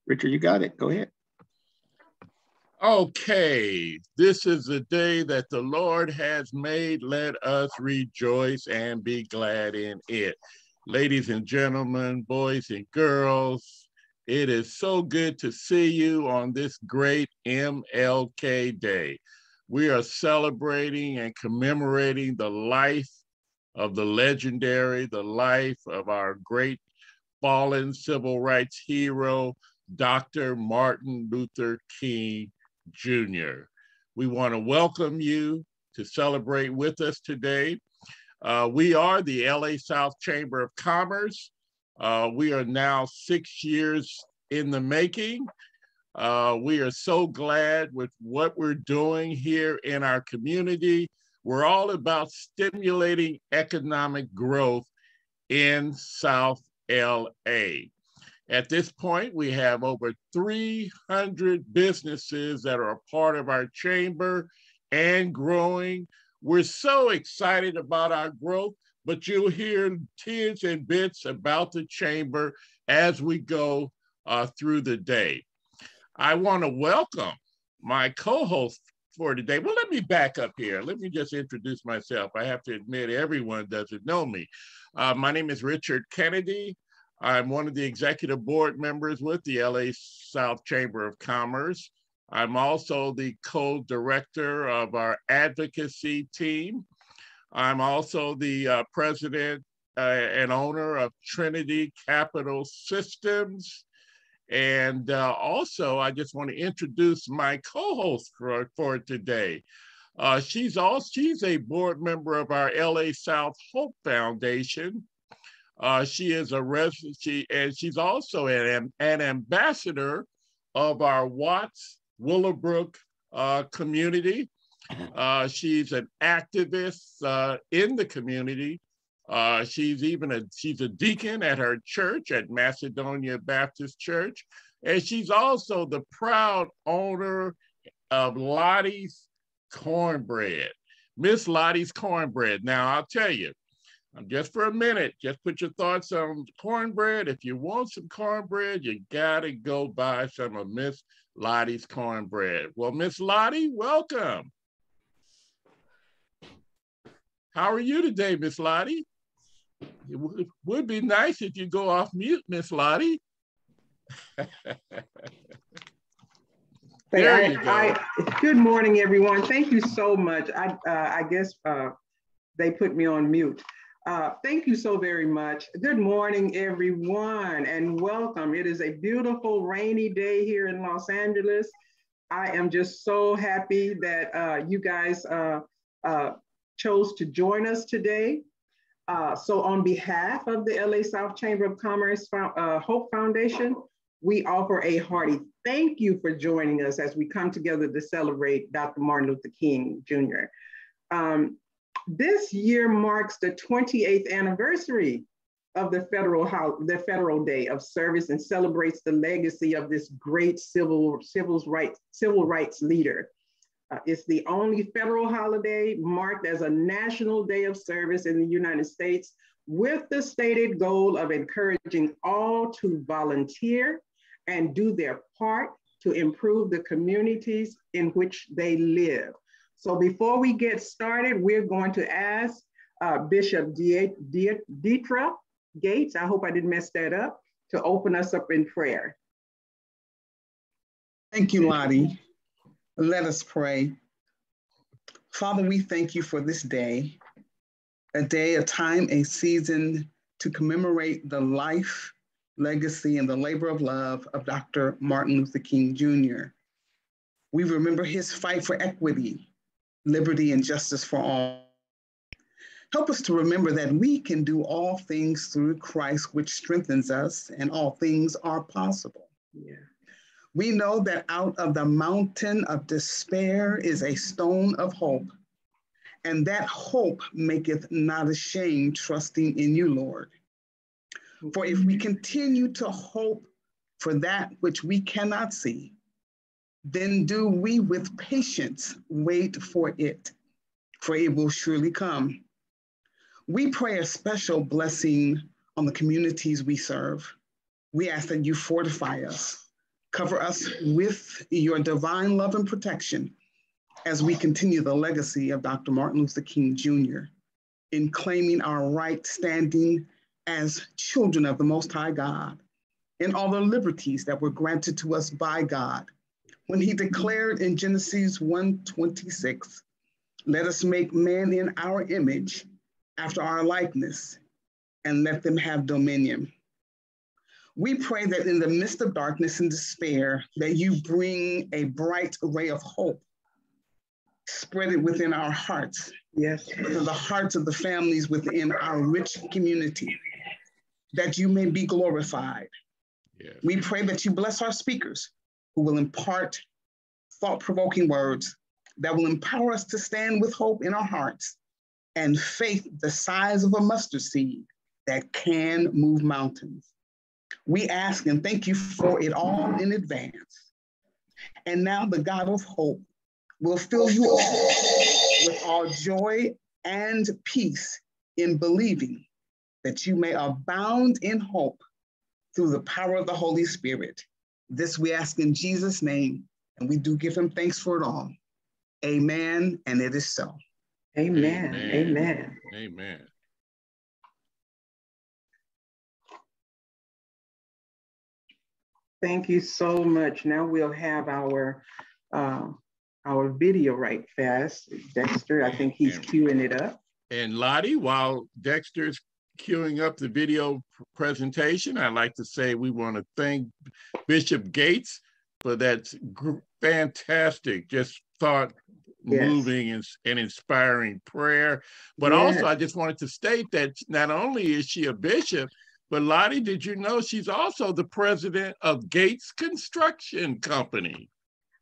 Richard, you got it. Go ahead. Okay, this is the day that the Lord has made. Let us rejoice and be glad in it. Ladies and gentlemen, boys and girls, it is so good to see you on this great MLK Day. We are celebrating and commemorating the life of the legendary, the life of our great fallen civil rights hero, Dr. Martin Luther King Jr. We want to welcome you to celebrate with us today. We are the LA South Chamber of Commerce. We are now 6 years in the making. We are so glad with what we're doing here in our community. We're all about stimulating economic growth in South LA. At this point, we have over 300 businesses that are a part of our chamber and growing. We're so excited about our growth, but you'll hear tidbits and bits about the chamber as we go through the day. I want to welcome my co-host for today. Well, let me back up here. Let me just introduce myself. I have to admit, everyone doesn't know me. My name is Richard Kennedy. I'm one of the executive board members with the LA South Chamber of Commerce. I'm also the co-director of our advocacy team. I'm also the president and owner of Trinity Capital Systems. And also, I just want to introduce my co-host for today. She's a board member of our LA South Hope Foundation. She is and she's also an ambassador of our Watts Willowbrook community. She's an activist in the community. She's a deacon at her church at Macedonia Baptist Church, and she's also the proud owner of Lottie's Cornbread, Miss Lottie's Cornbread. Now I'll tell you. Just for a minute, just put your thoughts on cornbread. If you want some cornbread, you gotta go buy some of Miss Lottie's cornbread. Well, Miss Lottie, welcome. How are you today, Miss Lottie? It would be nice if you go off mute, Miss Lottie. There you go. Good morning, everyone. Thank you so much. I guess they put me on mute. Thank you so very much. Good morning, everyone, and welcome. It is a beautiful rainy day here in Los Angeles. I am just so happy that you guys chose to join us today. So on behalf of the LA South Chamber of Commerce Hope Foundation, we offer a hearty thank you for joining us as we come together to celebrate Dr. Martin Luther King Jr. This year marks the 28th anniversary of the Federal Day of Service and celebrates the legacy of this great civil rights leader. It's the only federal holiday marked as a national day of service in the United States, with the stated goal of encouraging all to volunteer and do their part to improve the communities in which they live. So before we get started, we're going to ask Bishop Deatria Gates, I hope I didn't mess that up, to open us up in prayer. Thank you, Lottie. Let us pray. Father, we thank you for this day, a day, a time, a season to commemorate the life, legacy, and the labor of love of Dr. Martin Luther King Jr. We remember his fight for equity, liberty, and justice for all. Help us to remember that we can do all things through Christ, which strengthens us, and all things are possible. Yeah. We know that out of the mountain of despair is a stone of hope, and that hope maketh not ashamed, trusting in you, Lord. For if we continue to hope for that which we cannot see, then do we with patience wait for it, for it will surely come. We pray a special blessing on the communities we serve. We ask that you fortify us, Cover us with your divine love and protection as we continue the legacy of Dr. Martin Luther King Jr. in claiming our right standing as children of the Most High God and all the liberties that were granted to us by God when he declared in Genesis 1:26, let us make man in our image after our likeness and let them have dominion. We pray that in the midst of darkness and despair, that you bring a bright ray of hope, spread it within our hearts, yes, within the hearts of the families within our rich community, that you may be glorified. Yes. We pray that you bless our speakers who will impart thought-provoking words that will empower us to stand with hope in our hearts and faith the size of a mustard seed that can move mountains. We ask and thank you for it all in advance. And now the God of hope will fill you all with all joy and peace in believing that you may abound in hope through the power of the Holy Spirit. This we ask in Jesus' name, and we do give him thanks for it all. Amen, and it is so. Amen, amen. Amen. Thank you so much. Now we'll have our video right fast. Dexter, I think he's queuing it up. And Lottie, while Dexter's queuing up the video presentation, I'd like to say we want to thank Bishop Gates for that fantastic, just thought-moving and inspiring prayer. But also, I just wanted to state that not only is she a bishop, but Lottie, did you know she's also the president of Gates Construction Company?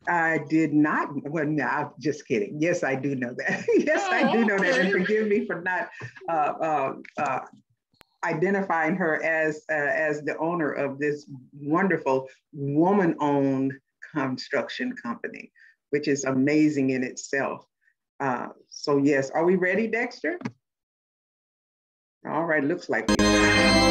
I did not. Well, no, I'm just kidding. Yes, I do know that. Yes, I do know that. And forgive me for not identifying her as the owner of this wonderful woman-owned construction company, which is amazing in itself. So yes, are we ready, Dexter? All right, looks like we are.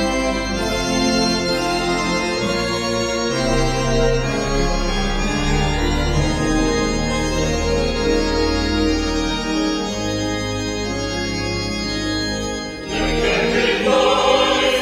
Rejoice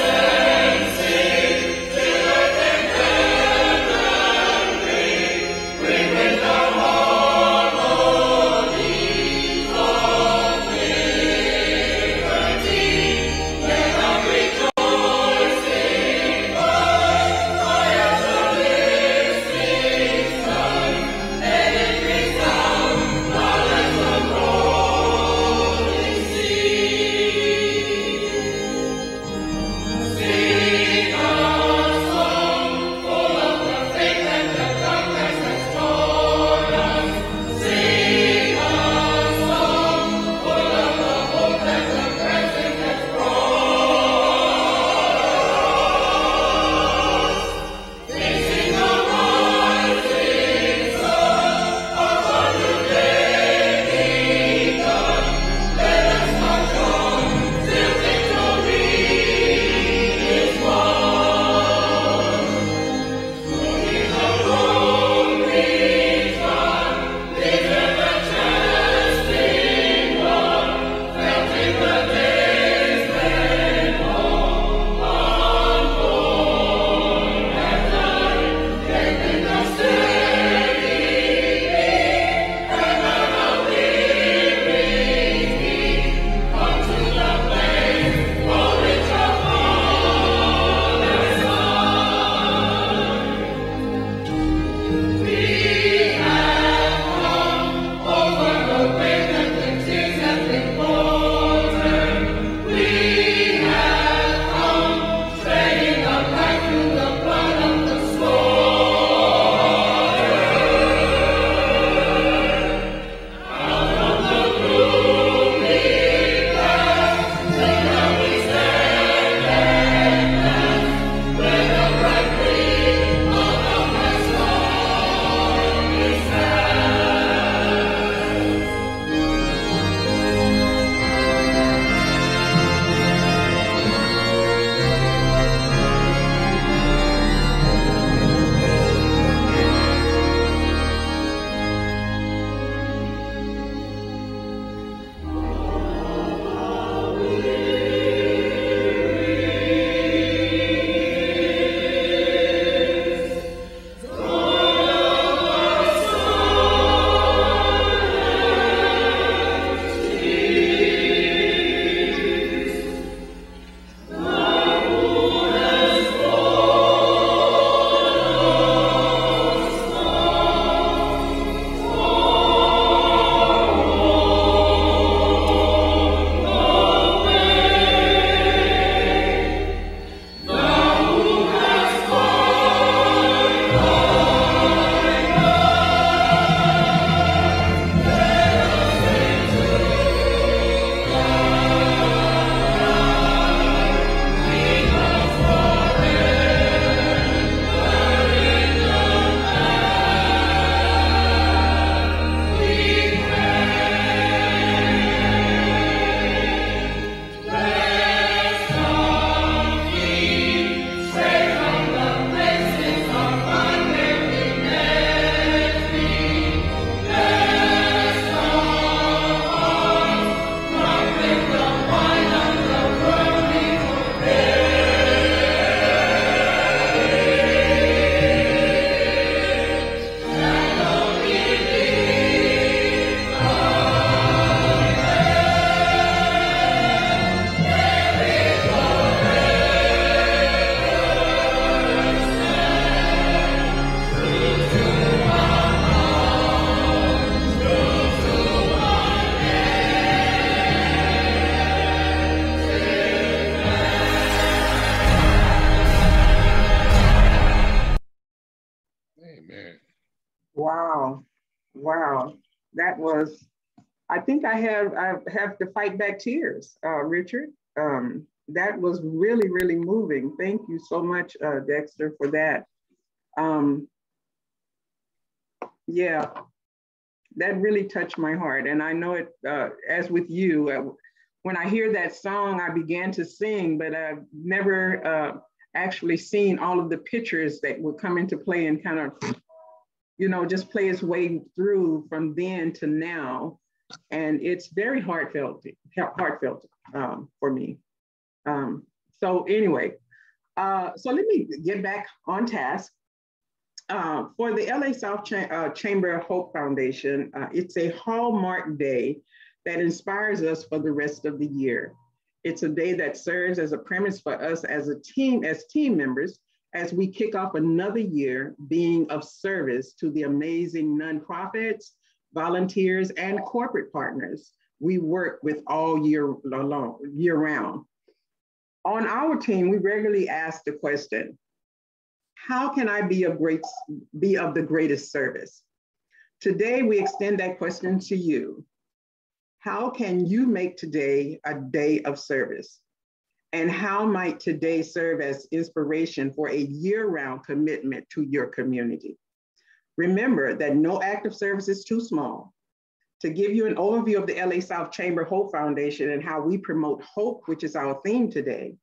Amen. Wow. Wow. That was, I think I have to fight back tears, Richard. That was really, really moving. Thank you so much, Dexter, for that. Yeah, that really touched my heart. And I know it, as with you, when I hear that song, I began to sing, but I've never actually seen all of the pictures that would come into play and kind of, you know, just play its way through from then to now. And it's very heartfelt for me. So anyway, so let me get back on task. For the LA South Chamber of Hope Foundation, it's a hallmark day that inspires us for the rest of the year. It's a day that serves as a premise for us as team members, as we kick off another year being of service to the amazing nonprofits, volunteers, and corporate partners we work with all year round. On our team, we regularly ask the question, how can I be of the greatest service? Today, we extend that question to you. How can you make today a day of service? And how might today serve as inspiration for a year-round commitment to your community? Remember that no act of service is too small. To give you an overview of the LA South Chamber Hope Foundation and how we promote hope, which is our theme today,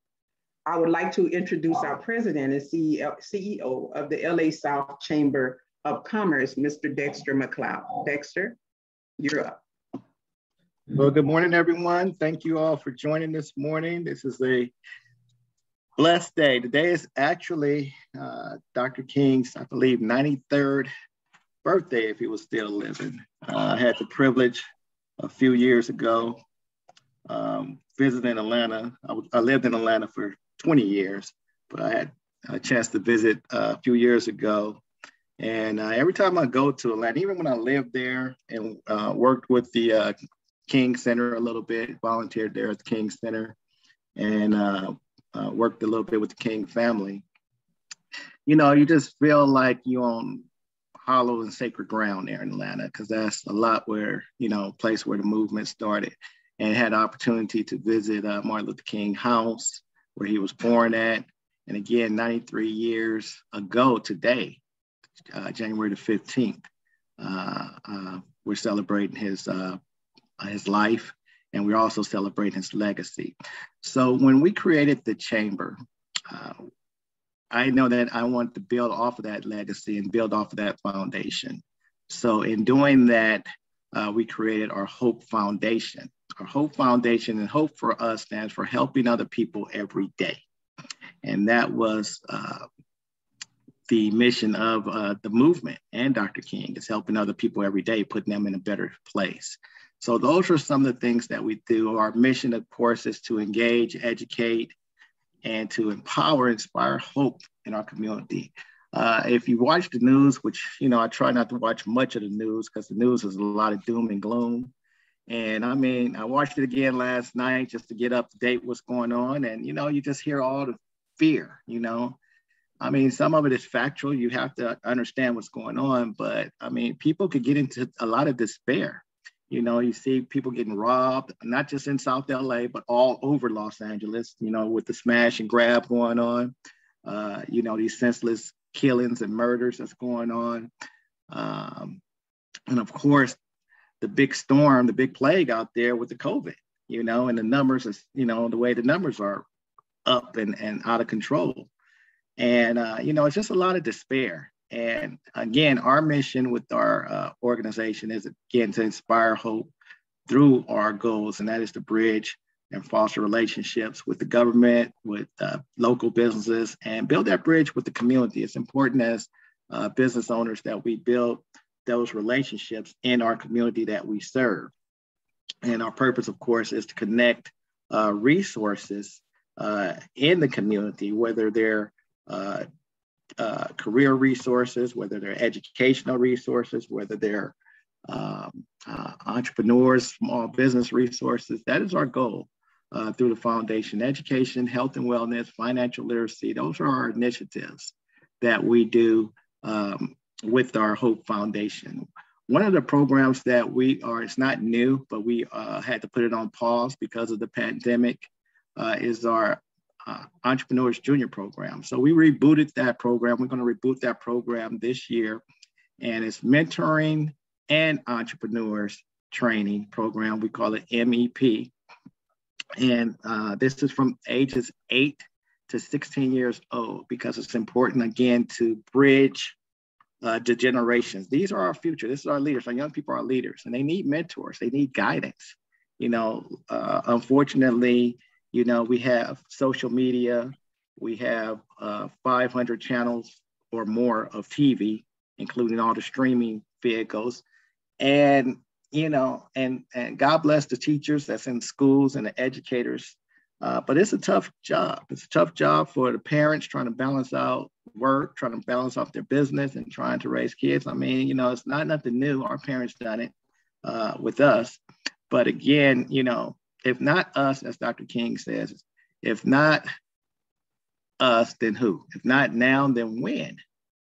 I would like to introduce our president and CEO of the LA South Chamber of Commerce, Mr. Dexter McLeod. Dexter, you're up. Well, good morning, everyone. Thank you all for joining this morning. This is a blessed day. Today is actually Dr. King's, I believe, 93rd birthday, if he was still living. I had the privilege a few years ago visiting Atlanta. I lived in Atlanta for 20 years, but I had a chance to visit a few years ago. And every time I go to Atlanta, even when I lived there and worked with the King Center a little bit, volunteered there at the King Center, and worked a little bit with the King family, you know, you just feel like you're on hollow and sacred ground there in Atlanta, because that's a lot where, you know, place where the movement started. And had the opportunity to visit Martin Luther King House, where he was born at. And again, 93 years ago today, January the 15th, we're celebrating his life, and we're also celebrating his legacy. So when we created the chamber, I know that I want to build off of that legacy and build off of that foundation. So in doing that, we created our Hope Foundation. Our Hope Foundation, and Hope for us stands for helping other people every day. And that was the mission of the movement and Dr. King, is helping other people every day, putting them in a better place. So those are some of the things that we do. Our mission, of course, is to engage, educate, and to empower, inspire hope in our community. If you watch the news, which, you know, I try not to watch much of the news because the news is a lot of doom and gloom. And I mean, I watched it again last night just to get up to date what's going on. And, you know, you just hear all the fear, you know. I mean, some of it is factual. You have to understand what's going on. But I mean, people could get into a lot of despair. You know, you see people getting robbed, not just in South LA, but all over Los Angeles, you know, with the smash and grab going on, you know, these senseless killings and murders that's going on. And of course, the big storm, the big plague out there with the COVID, you know, and the numbers is, you know, the way the numbers are up and out of control. And, you know, it's just a lot of despair. And again, our mission with our organization is, again, to inspire hope through our goals, and that is to bridge and foster relationships with the government, with local businesses, and build that bridge with the community. It's important as business owners that we build those relationships in our community that we serve. And our purpose, of course, is to connect resources in the community, whether they're career resources, whether they're educational resources, whether they're entrepreneurs, small business resources. That is our goal through the foundation. Education, health and wellness, financial literacy, those are our initiatives that we do with our Hope Foundation. One of the programs that it's not new, but we had to put it on pause because of the pandemic, is our Entrepreneurs Junior program. So we rebooted that program. We're going to reboot that program this year, and it's mentoring and entrepreneurs training program. We call it MEP. And this is from ages 8 to 16 years old, because it's important, again, to bridge the generations. These are our future. This is our leaders. Our young people are our leaders, and they need mentors. They need guidance. Unfortunately, we have social media. We have 500 channels or more of TV, including all the streaming vehicles. And, and God bless the teachers that's in schools and the educators. But it's a tough job. It's a tough job for the parents trying to balance out work, trying to balance out their business, and trying to raise kids. I mean, it's not nothing new. Our parents done it with us. But again, if not us, as Dr. King says, if not us, then who? If not now, then when?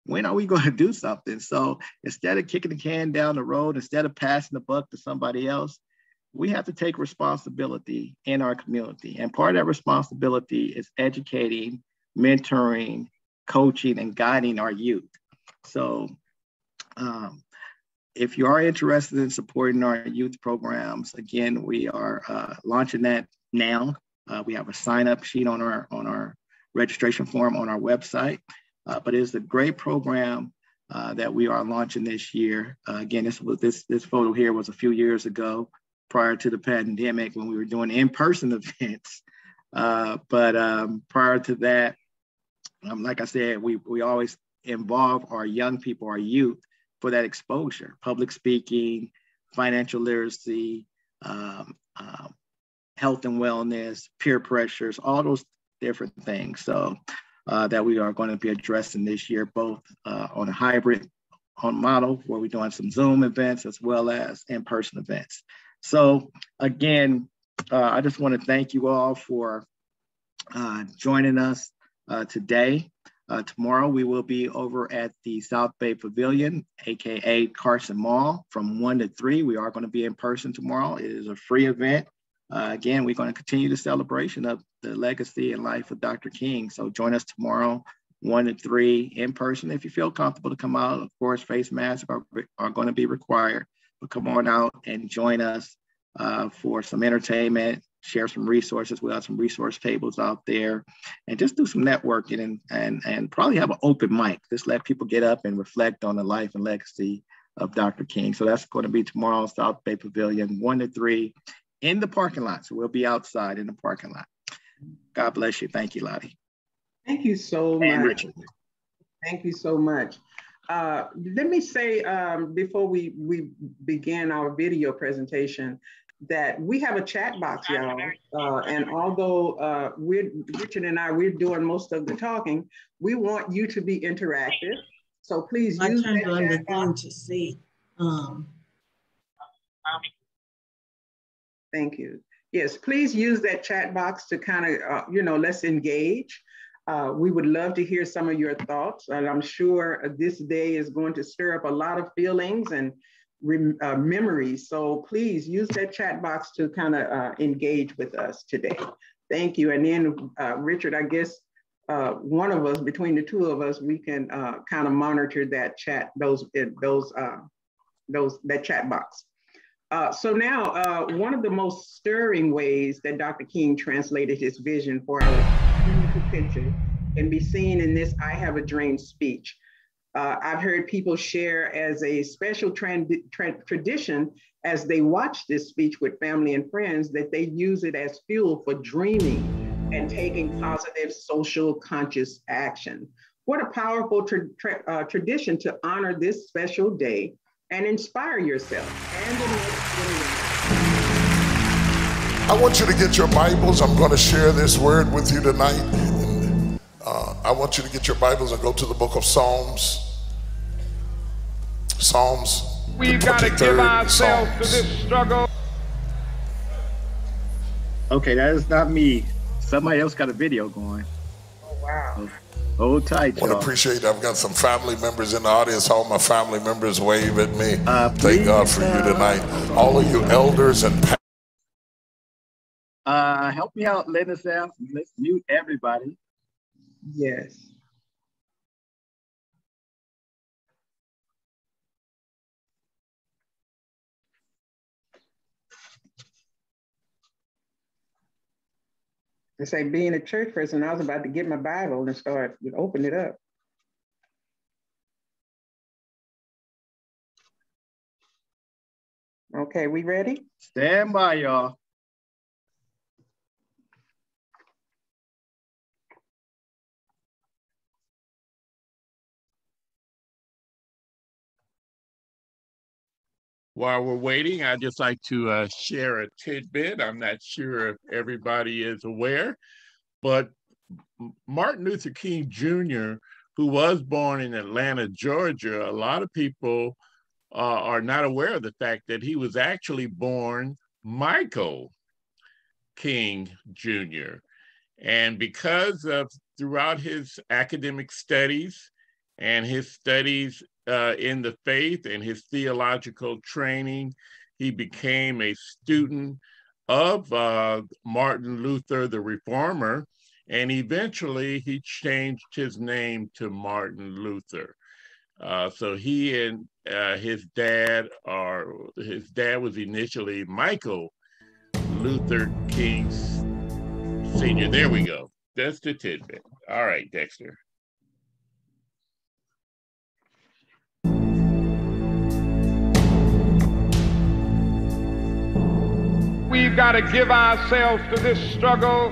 When are we going to do something? So instead of kicking the can down the road, instead of passing the buck to somebody else, we have to take responsibility in our community. And part of that responsibility is educating, mentoring, coaching, and guiding our youth. So if you are interested in supporting our youth programs, again, we are launching that now. We have a sign-up sheet on our registration form on our website, but it's a great program that we are launching this year. Again, this photo here was a few years ago, prior to the pandemic, when we were doing in-person events. But prior to that, like I said, we always involve our young people, our youth, for that exposure: public speaking, financial literacy, health and wellness, peer pressures, all those different things. So that we are going to be addressing this year, both on a hybrid model, where we're doing some Zoom events as well as in-person events. So again, I just want to thank you all for joining us today. Tomorrow we will be over at the South Bay Pavilion, aka Carson Mall, from 1 to 3. We are going to be in person tomorrow. It is a free event. Again, we're going to continue the celebration of the legacy and life of Dr. King. So join us tomorrow, 1 to 3, in person. If you feel comfortable to come out, of course, face masks are going to be required. But come on out and join us for some entertainment, share some resources. We'll have some resource tables out there, and just do some networking and probably have an open mic. Just let people get up and reflect on the life and legacy of Dr. King. So that's going to be tomorrow, South Bay Pavilion, 1 to 3 in the parking lot. So we'll be outside in the parking lot. God bless you. Thank you, Lottie. Thank you so much. Richard. Thank you so much. Let me say, before we begin our video presentation, that we have a chat box, y'all. And although Richard and we're doing most of the talking, we want you to be interactive. So please use that chat box. To see. Thank you. Yes, please use that chat box to kind of, let's engage. We would love to hear some of your thoughts. And I'm sure this day is going to stir up a lot of feelings and memories. So please use that chat box to kind of engage with us today. Thank you. And then Richard, I guess one of us, between the two of us, we can kind of monitor that chat, that chat box. So now, one of the most stirring ways that Dr. King translated his vision for our human potential can be seen in this "I Have a Dream" speech. I've heard people share as a special tradition as they watch this speech with family and friends, that they use it as fuel for dreaming and taking positive social conscious action. What a powerful tradition to honor this special day and inspire yourself and the next generation. I want you to get your Bibles. I'm going to share this word with you tonight. I want you to get your Bibles and go to the book of Psalms. We've got to give ourselves to this struggle. Okay, that is not me. Somebody else got a video going. Oh, wow. Hold tight, I want to appreciate I've got some family members in the audience. All my family members wave at me. Thank God for you tonight. All of you elders and help me out, let us out. Let's mute everybody. Yes. It's like being a church person. I was about to get my Bible and start open it up. Okay, we ready? Stand by, y'all. While we're waiting, I'd just like to share a tidbit. I'm not sure if everybody is aware, but Martin Luther King Jr., who was born in Atlanta, Georgia, a lot of people are not aware of the fact that he was actually born Michael King Jr. And because of throughout his academic studies and his studies in the faith and his theological training, he became a student of Martin Luther, the Reformer, and eventually he changed his name to Martin Luther. So he and his dad was initially Michael Luther King Sr. There we go. That's the tidbit. All right, Dexter. We've got to give ourselves to this struggle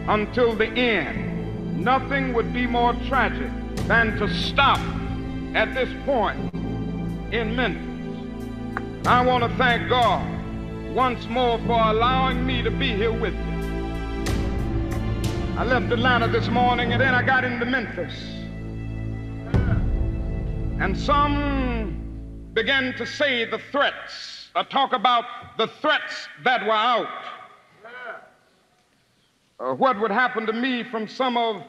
until the end. Nothing would be more tragic than to stop at this point in Memphis. I want to thank God once more for allowing me to be here with you. I left Atlanta this morning and then I got into Memphis. And some began to say the threats, talk about the threats that were out. What would happen to me from some of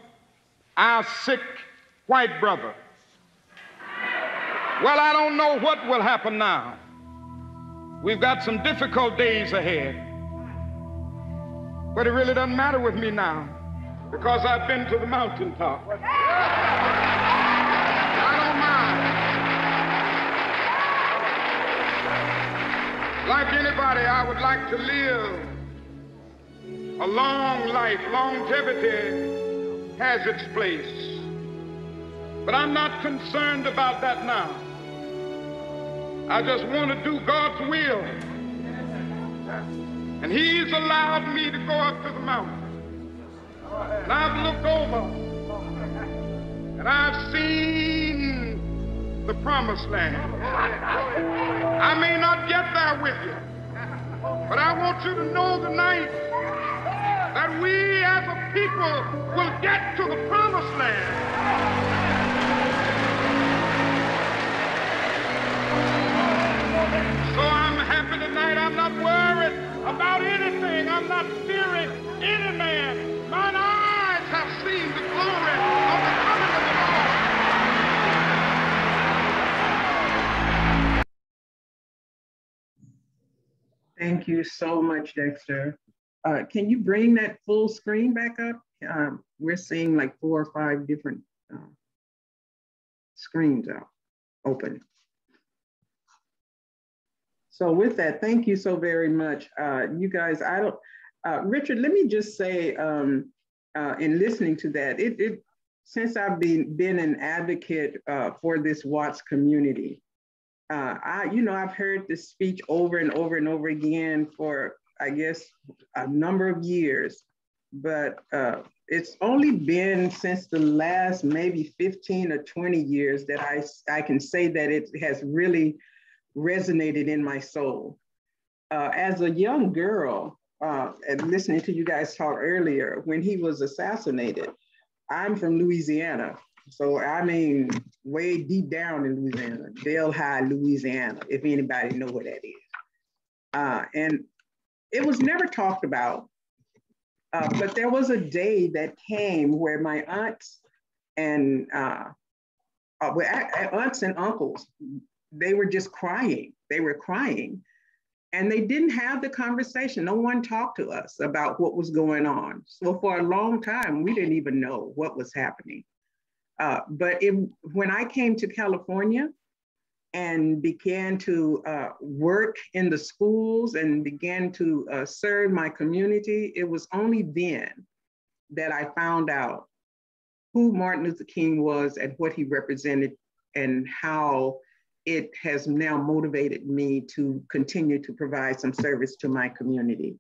our sick white brothers? Well, I don't know what will happen now. We've got some difficult days ahead. But it really doesn't matter with me now because I've been to the mountaintop. I don't mind. Like anybody, I would like to live a long life. Longevity has its place. But I'm not concerned about that now. I just want to do God's will. And He's allowed me to go up to the mountain. And I've looked over and I've seen the promised land. I may not get there with you, but I want you to know tonight that we as a people will get to the promised land. So I'm happy tonight. I'm not worried about anything. I'm not fearing any man. Mine eyes have seen the glory of the coming of the Lord. Thank you so much, Dexter. Can you bring that full screen back up? We're seeing like 4 or 5 different screens out open. So with that, thank you so very much. You guys, Richard, let me just say, in listening to that, since I've been an advocate for this Watts community, I've heard this speech over and over and over again for, I guess, a number of years, but it's only been since the last maybe 15 or 20 years that I can say that it has really resonated in my soul. As a young girl, and listening to you guys talk earlier, when he was assassinated, I'm from Louisiana. So I mean, way deep down in Louisiana, Dale High, Louisiana, if anybody know what that is. And it was never talked about, but there was a day that came where my aunts and aunts and uncles, they were just crying. They were crying. And they didn't have the conversation. No one talked to us about what was going on. So for a long time, we didn't even know what was happening. But when I came to California and began to work in the schools and began to serve my community, it was only then that I found out who Martin Luther King was and what he represented and how it has now motivated me to continue to provide some service to my community.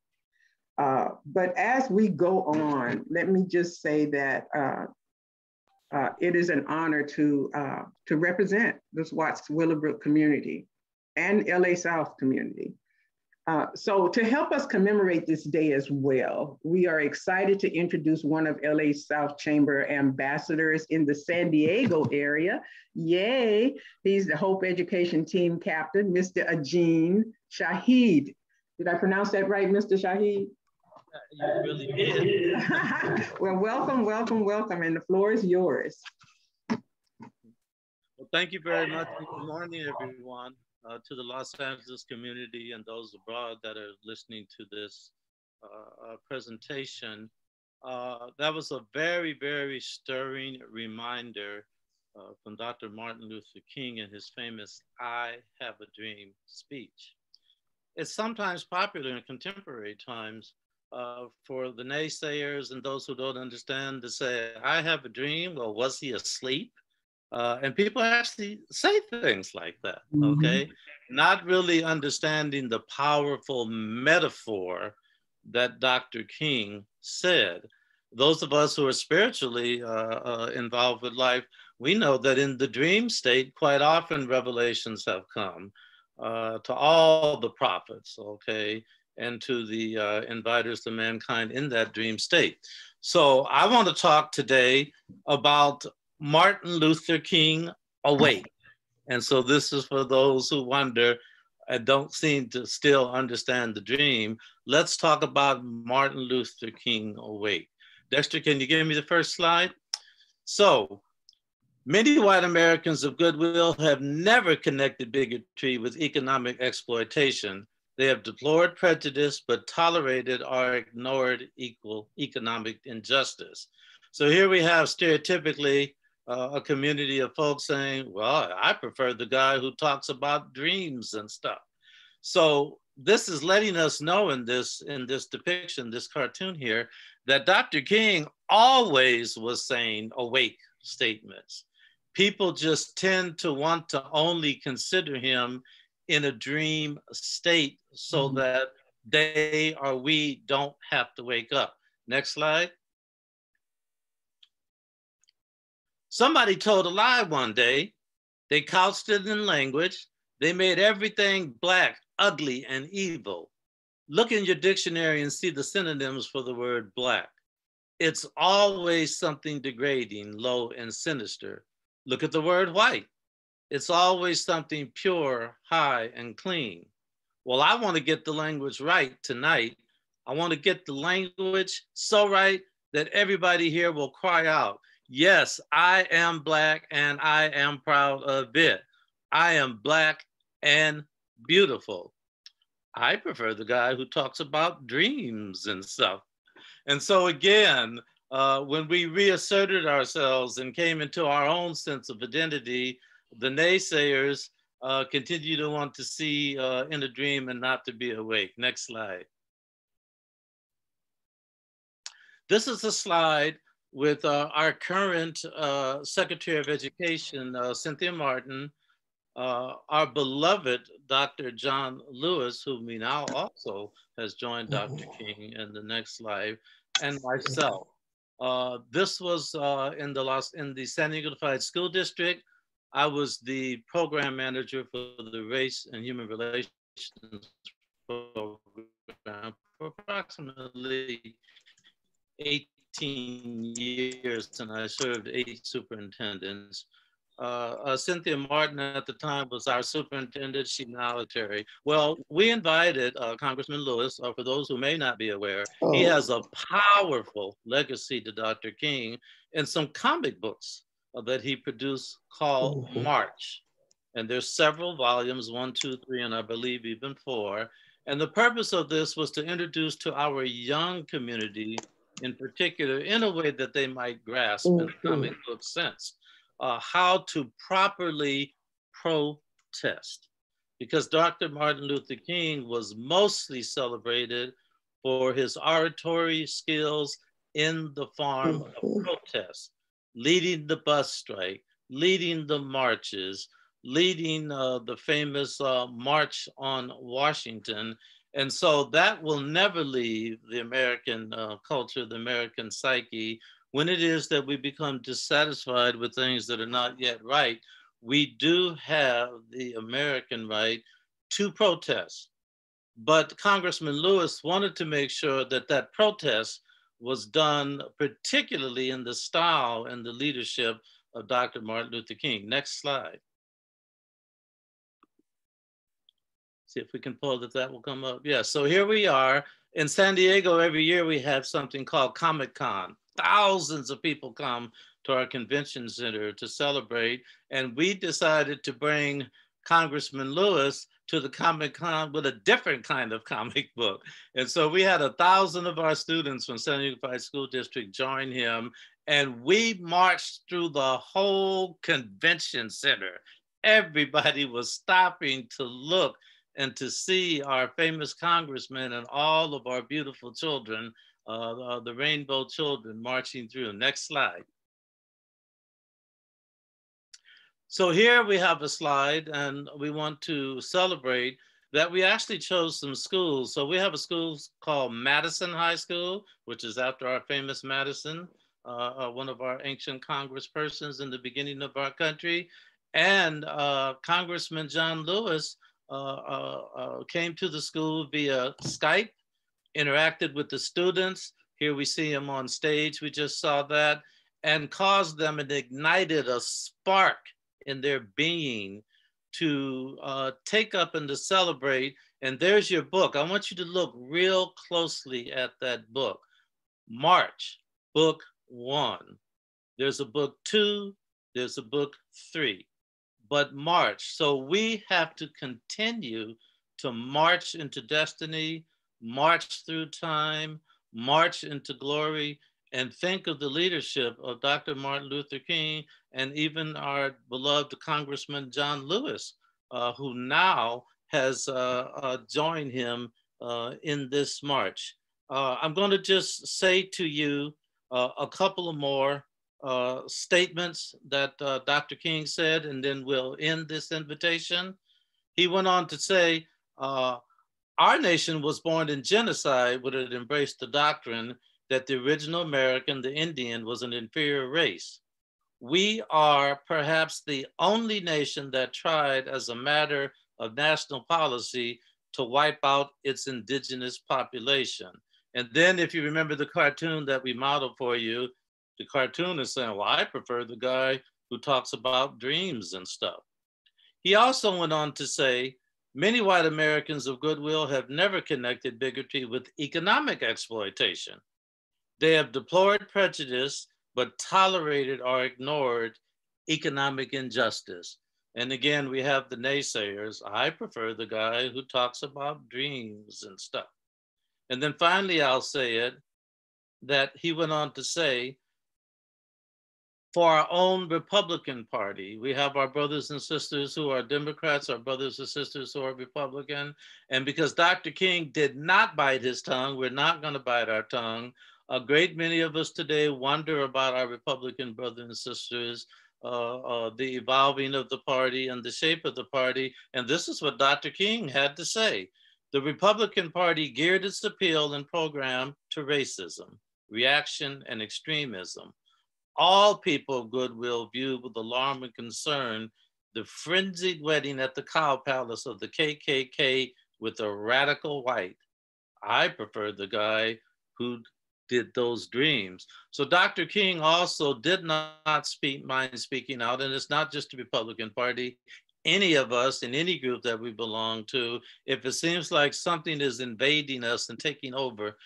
But as we go on, let me just say that it is an honor to represent this Watts Willowbrook community and LA South community. So to help us commemorate this day as well, we are excited to introduce one of LA South Chamber ambassadors in the San Diego area. Yay, he's the Hope Education Team Captain, Mr. Ajeen Shahid. Did I pronounce that right, Mr. Shahid? You really did. Well, welcome, welcome, welcome, and the floor is yours. Well, thank you very much. Good morning, everyone. To the Los Angeles community and those abroad that are listening to this presentation. That was a very, very stirring reminder from Dr. Martin Luther King in his famous "I Have a Dream" speech. It's sometimes popular in contemporary times for the naysayers and those who don't understand to say, "I have a dream," well, was he asleep? And people actually say things like that, okay? Not really understanding the powerful metaphor that Dr. King said. Those of us who are spiritually involved with life, we know that in the dream state, quite often revelations have come to all the prophets, okay? And to the inviters to mankind in that dream state. So I want to talk today about Martin Luther King awake. And so this is for those who wonder and don't seem to still understand the dream. Let's talk about Martin Luther King awake. Dexter, can you give me the first slide? So many white Americans of goodwill have never connected bigotry with economic exploitation. They have deplored prejudice, but tolerated or ignored equal economic injustice. So here we have stereotypically a community of folks saying, well, I prefer the guy who talks about dreams and stuff. So this is letting us know in this depiction, this cartoon here, that Dr. King always was saying awake statements. People just tend to want to only consider him in a dream state so that they or we don't have to wake up. Next slide. Somebody told a lie one day. They couched it in language. They made everything black, ugly, and evil. Look in your dictionary and see the synonyms for the word black. It's always something degrading, low, and sinister. Look at the word white. It's always something pure, high, and clean. Well, I want to get the language right tonight. I want to get the language so right that everybody here will cry out, yes, I am Black and I am proud of it. I am Black and beautiful. I prefer the guy who talks about dreams and stuff. And so again, when we reasserted ourselves and came into our own sense of identity, the naysayers continue to want to see in a dream and not to be awake. Next slide. This is a slide with our current Secretary of Education, Cynthia Martin, our beloved Dr. John Lewis, who we now also has joined Dr. King in the next slide, and myself. This was in the San Diego Unified School District. I was the program manager for the Race and Human Relations program for approximately 18 years, and I served 8 superintendents. Cynthia Martin at the time was our superintendent. She's now a Terry. Well, we invited Congressman Lewis, for those who may not be aware, he has a powerful legacy to Dr. King in some comic books that he produced called March. And there's several volumes, 1, 2, 3, and I believe even 4. And the purpose of this was to introduce to our young community in particular, in a way that they might grasp in the comic book sense, how to properly protest. Because Dr. Martin Luther King was mostly celebrated for his oratory skills in the form of protest, leading the bus strike, leading the marches, leading the famous March on Washington. And so that will never leave the American culture, the American psyche. When it is that we become dissatisfied with things that are not yet right, we do have the American right to protest. But Congressman Lewis wanted to make sure that that protest was done particularly in the style and the leadership of Dr. Martin Luther King. Next slide. See if we can pull that will come up. Yeah, so here we are. In San Diego, every year we have something called Comic-Con. Thousands of people come to our convention center to celebrate. And we decided to bring Congressman Lewis to the Comic-Con with a different kind of comic book. And so we had 1,000 of our students from San Diego Unified School District join him. And we marched through the whole convention center. Everybody was stopping to look and to see our famous congressman and all of our beautiful children, the rainbow children marching through. Next slide. So here we have a slide, and we want to celebrate that we actually chose some schools. So we have a school called Madison High School, which is after our famous Madison, one of our ancient congresspersons in the beginning of our country. And Congressman John Lewis came to the school via Skype, interacted with the students. Here we see him on stage, we just saw that, and caused them and ignited a spark in their being to take up and to celebrate. And there's your book. I want you to look real closely at that book. March, book 1. There's a book 2, there's a book 3. But March, so we have to continue to march into destiny, march through time, march into glory, and think of the leadership of Dr. Martin Luther King and even our beloved Congressman John Lewis, who now has joined him in this march. I'm going to just say to you a couple of more statements that Dr. King said, and then we'll end this invitation. He went on to say, our nation was born in genocide when it embraced the doctrine that the original American, the Indian, was an inferior race. We are perhaps the only nation that tried as a matter of national policy to wipe out its indigenous population. And then if you remember the cartoon that we modeled for you, the cartoon is saying, well, I prefer the guy who talks about dreams and stuff. He also went on to say, many white Americans of goodwill have never connected bigotry with economic exploitation. They have deplored prejudice, but tolerated or ignored economic injustice. And again, we have the naysayers. I prefer the guy who talks about dreams and stuff. And then finally, I'll say it, that he went on to say, for our own Republican Party, we have our brothers and sisters who are Democrats, our brothers and sisters who are Republican. And because Dr. King did not bite his tongue, we're not going to bite our tongue. A great many of us today wonder about our Republican brothers and sisters, the evolving of the party and the shape of the party. And this is what Dr. King had to say. The Republican Party geared its appeal and program to racism, reaction, and extremism. All people of goodwill viewed with alarm and concern the frenzied wedding at the Cow Palace of the KKK with a radical white. I prefer the guy who did those dreams. So Dr. King also did not mind speaking out, and it's not just the Republican Party. Any of us in any group that we belong to, if it seems like something is invading us and taking over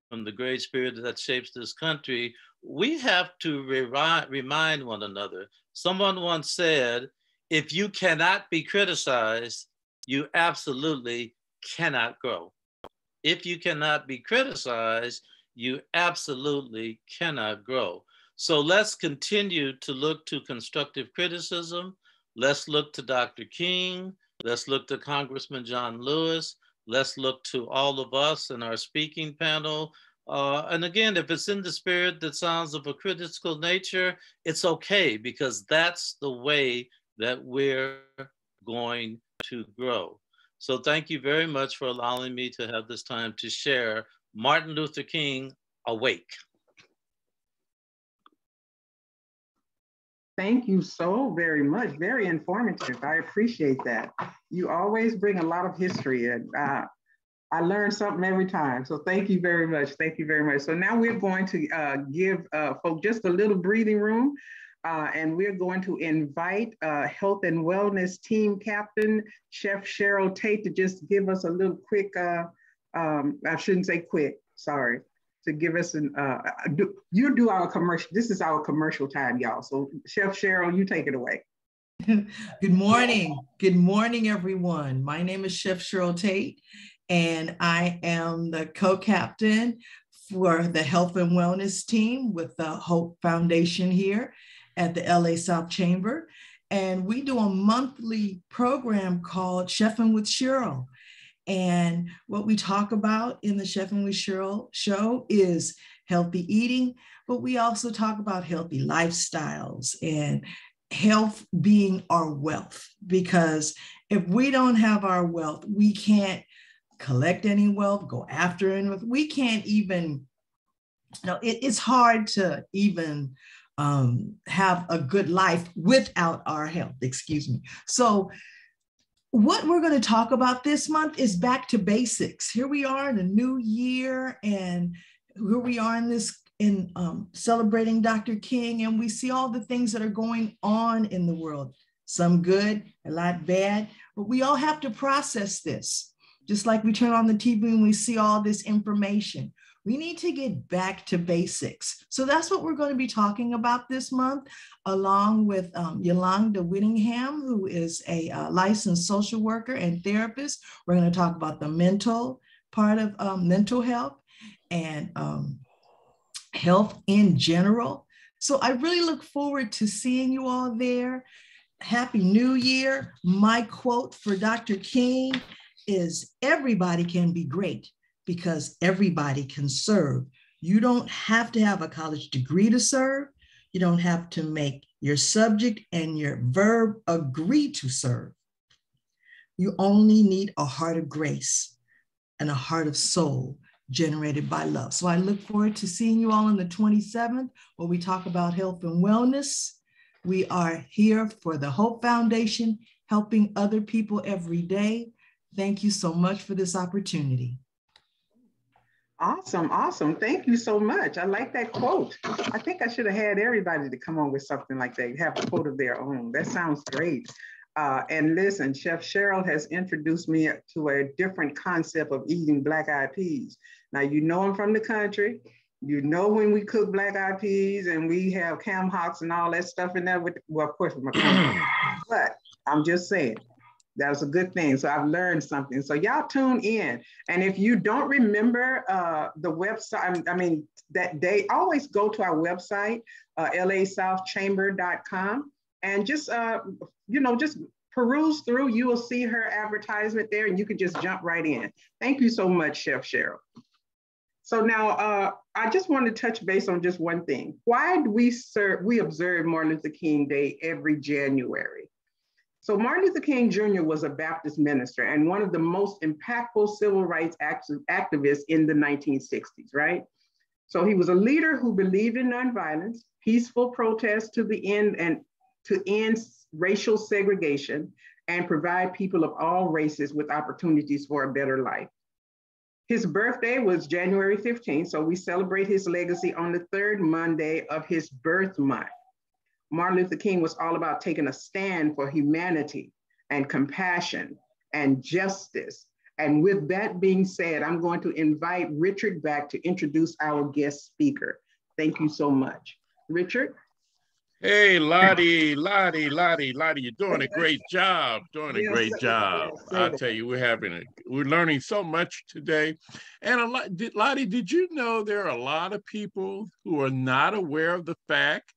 from the great spirit that shapes this country, we have to remind one another. Someone once said, if you cannot be criticized, you absolutely cannot grow. If you cannot be criticized, you absolutely cannot grow. So let's continue to look to constructive criticism. Let's look to Dr. King. Let's look to Congressman John Lewis. Let's look to all of us in our speaking panel. And again, if it's in the spirit that sounds of a critical nature, it's okay, because that's the way that we're going to grow. So thank you very much for allowing me to have this time to share Martin Luther King Awake. Thank you so very much. Very informative. I appreciate that. You always bring a lot of history, and I learn something every time. So thank you very much. Thank you very much. So now we're going to give folks just a little breathing room, and we're going to invite Health and Wellness Team Captain, Chef Cheryl Tate, to just give us a little quick, I shouldn't say quick, sorry, to give us an, you do our commercial. This is our commercial time, y'all. So Chef Cheryl, you take it away. Good morning. Good morning, everyone. My name is Chef Cheryl Tate, and I am the co-captain for the Health and Wellness Team with the Hope Foundation here at the LA South Chamber. And we do a monthly program called Chefing with Cheryl. And what we talk about in the Chefing with Cheryl show is healthy eating, but we also talk about healthy lifestyles and health being our wealth. Because if we don't have our wealth, we can't collect any wealth, go after any wealth. We can't even, it's hard to even have a good life without our health, excuse me. So what we're going to talk about this month is back to basics. Here we are in a new year, and here we are in celebrating Dr. King, and we see all the things that are going on in the world, some good, a lot bad, but we all have to process this. Just like we turn on the TV and we see all this information. We need to get back to basics. So that's what we're going to be talking about this month, along with Yolanda Whittingham, who is a licensed social worker and therapist. We're going to talk about the mental part of mental health and health in general. So I really look forward to seeing you all there. Happy New Year. My quote for Dr. King is, everybody can be great because everybody can serve. You don't have to have a college degree to serve. You don't have to make your subject and your verb agree to serve. You only need a heart of grace and a heart of soul generated by love. So I look forward to seeing you all on the 27th, where we talk about health and wellness. We are here for the Hope Foundation, helping other people every day. Thank you so much for this opportunity. Awesome, awesome. Thank you so much. I like that quote. I think I should have had everybody to come on with something like that, have a quote of their own. That sounds great. And listen, Chef Cheryl has introduced me to a different concept of eating black-eyed peas. Now, you know I'm from the country. You know when we cook black-eyed peas and we have cam hocks and all that stuff in there, well, of course, from a country. But I'm just saying, that was a good thing. So I've learned something. So y'all tune in. And if you don't remember the website, I mean, that day, always go to our website, lasouthchamber.com, and just, just peruse through. You will see her advertisement there, and you can just jump right in. Thank you so much, Chef Cheryl. So now I just want to touch base on just one thing. Why do we observe Martin Luther King Day every January? So Martin Luther King Jr. was a Baptist minister and one of the most impactful civil rights activists in the 1960s, right? So he was a leader who believed in nonviolence, peaceful protest to end racial segregation, and provide people of all races with opportunities for a better life. His birthday was January 15th, so we celebrate his legacy on the third Monday of his birth month. Martin Luther King was all about taking a stand for humanity and compassion and justice. And with that being said, I'm going to invite Richard back to introduce our guest speaker. Thank you so much. Richard? Hey, Lottie, you're doing a great job, I'll tell you, we're learning so much today. And Lottie, did you know there are a lot of people who are not aware of the fact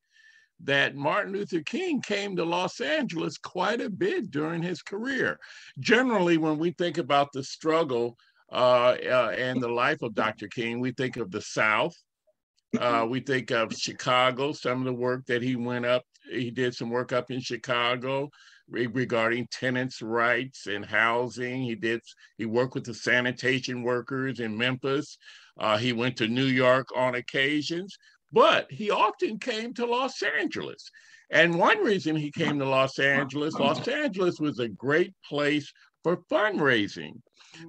that Martin Luther King came to Los Angeles quite a bit during his career? Generally, when we think about the struggle and the life of Dr. King, we think of the South. We think of Chicago, some of the work that he did some work up in Chicago regarding tenants' rights and housing. He worked with the sanitation workers in Memphis. He went to New York on occasions, but he often came to Los Angeles. And one reason he came to Los Angeles was a great place for fundraising.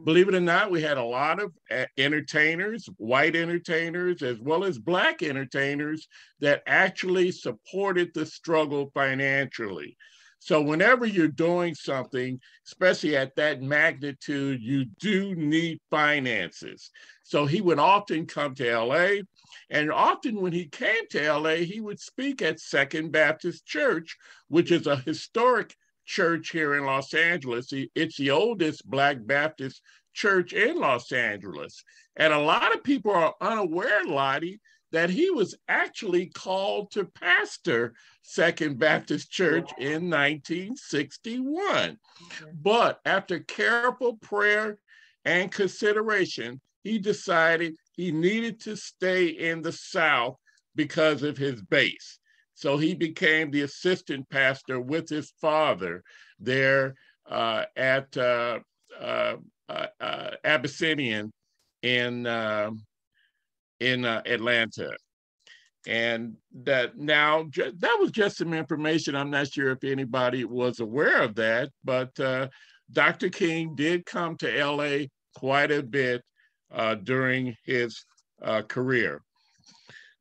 Believe it or not, we had a lot of entertainers, white entertainers, as well as Black entertainers that actually supported the struggle financially. So whenever you're doing something, especially at that magnitude, you do need finances. So he would often come to LA, and often when he came to LA, he would speak at Second Baptist Church, which is a historic church here in Los Angeles. It's the oldest Black Baptist church in Los Angeles. And a lot of people are unaware, Lottie, that he was actually called to pastor Second Baptist Church in 1961. Okay. But after careful prayer and consideration, he decided he needed to stay in the South because of his base. So he became the assistant pastor with his father there at Abyssinian in Atlanta. And that was just some information. I'm not sure if anybody was aware of that, but Dr. King did come to LA quite a bit during his career.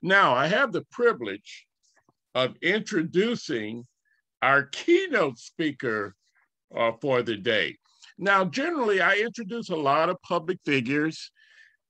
Now, I have the privilege of introducing our keynote speaker for the day. Now, generally, I introduce a lot of public figures.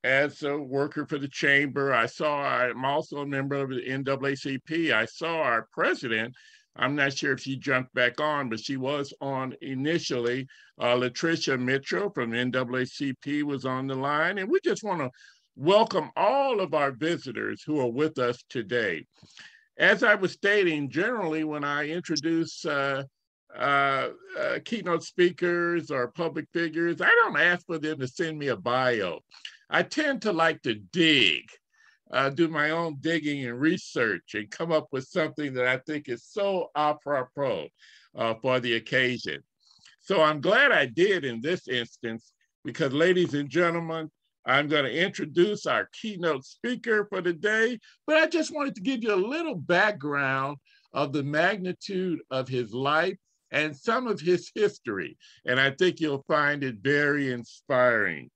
As a worker for the chamber, I'm also a member of the NAACP. I saw our president. I'm not sure if she jumped back on, but she was on initially. Latricia Mitchell from NAACP was on the line. And we just want to welcome all of our visitors who are with us today. As I was stating, generally when I introduce keynote speakers or public figures, I don't ask for them to send me a bio. I tend to like to dig, do my own digging and research and come up with something that I think is so apropos for the occasion. So I'm glad I did in this instance, because ladies and gentlemen, I'm going to introduce our keynote speaker for the day, but I just wanted to give you a little background of the magnitude of his life and some of his history. And I think you'll find it very inspiring.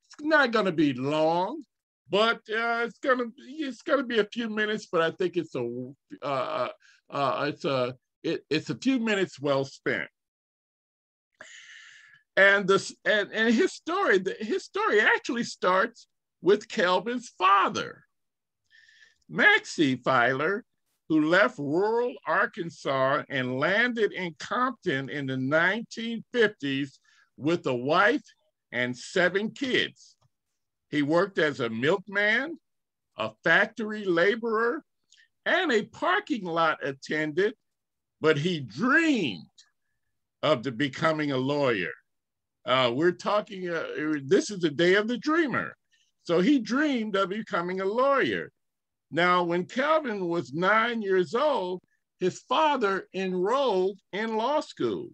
It's not going to be long, but it's going to be a few minutes. But I think it's a few minutes well spent. And his story actually starts with Kelvin's father, Maxie Filer, who left rural Arkansas and landed in Compton in the 1950s with a wife and 7 kids. He worked as a milkman, a factory laborer, and a parking lot attendant, but he dreamed of becoming a lawyer. We're talking, this is the day of the dreamer. So he dreamed of becoming a lawyer. Now, when Kelvin was 9 years old, his father enrolled in law school.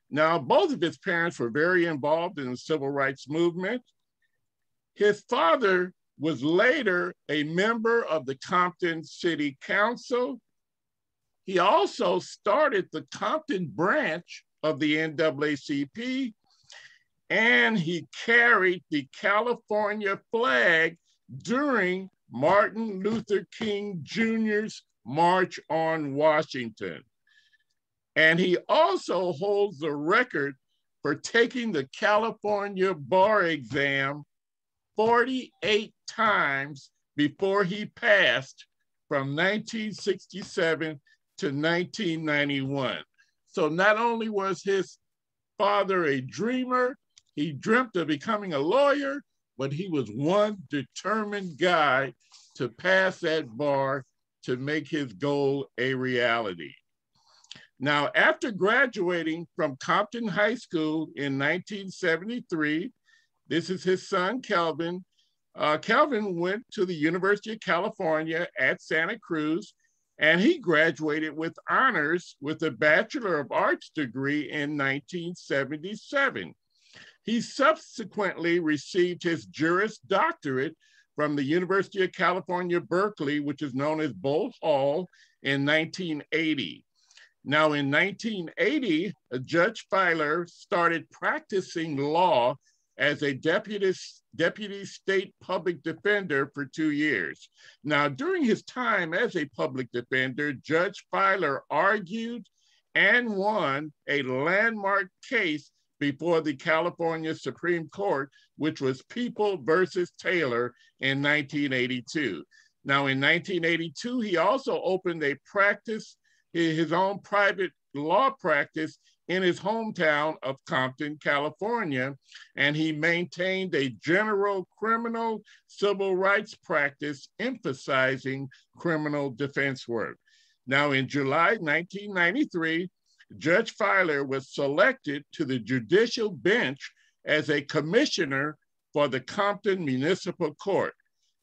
Now, both of his parents were very involved in the civil rights movement. His father was later a member of the Compton City Council. He also started the Compton branch of the NAACP. and he carried the California flag during Martin Luther King Jr.'s March on Washington. And he also holds the record for taking the California bar exam 48 times before he passed from 1967 to 1991. So not only was his father a dreamer, he dreamt of becoming a lawyer, but he was one determined guy to pass that bar to make his goal a reality. Now, after graduating from Compton High School in 1973, this is his son, Kelvin. Kelvin went to the University of California at Santa Cruz, and he graduated with honors with a Bachelor of Arts degree in 1977. He subsequently received his Juris Doctorate from the University of California, Berkeley, which is known as Boalt Hall, in 1980. Now, in 1980, Judge Filer started practicing law as a deputy state public defender for 2 years. Now, during his time as a public defender, Judge Filer argued and won a landmark case before the California Supreme Court, which was People versus Taylor in 1982. Now, in 1982, he also opened a practice, his own private law practice in his hometown of Compton, California, and he maintained a general criminal civil rights practice emphasizing criminal defense work. Now, in July 1993, Judge Filer was selected to the judicial bench as a commissioner for the Compton Municipal Court.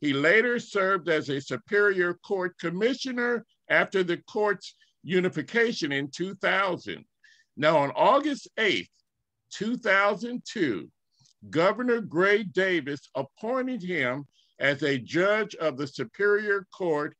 He later served as a Superior Court commissioner after the court's unification in 2000. Now, on August 8th, 2002, Governor Gray Davis appointed him as a judge of the Superior Court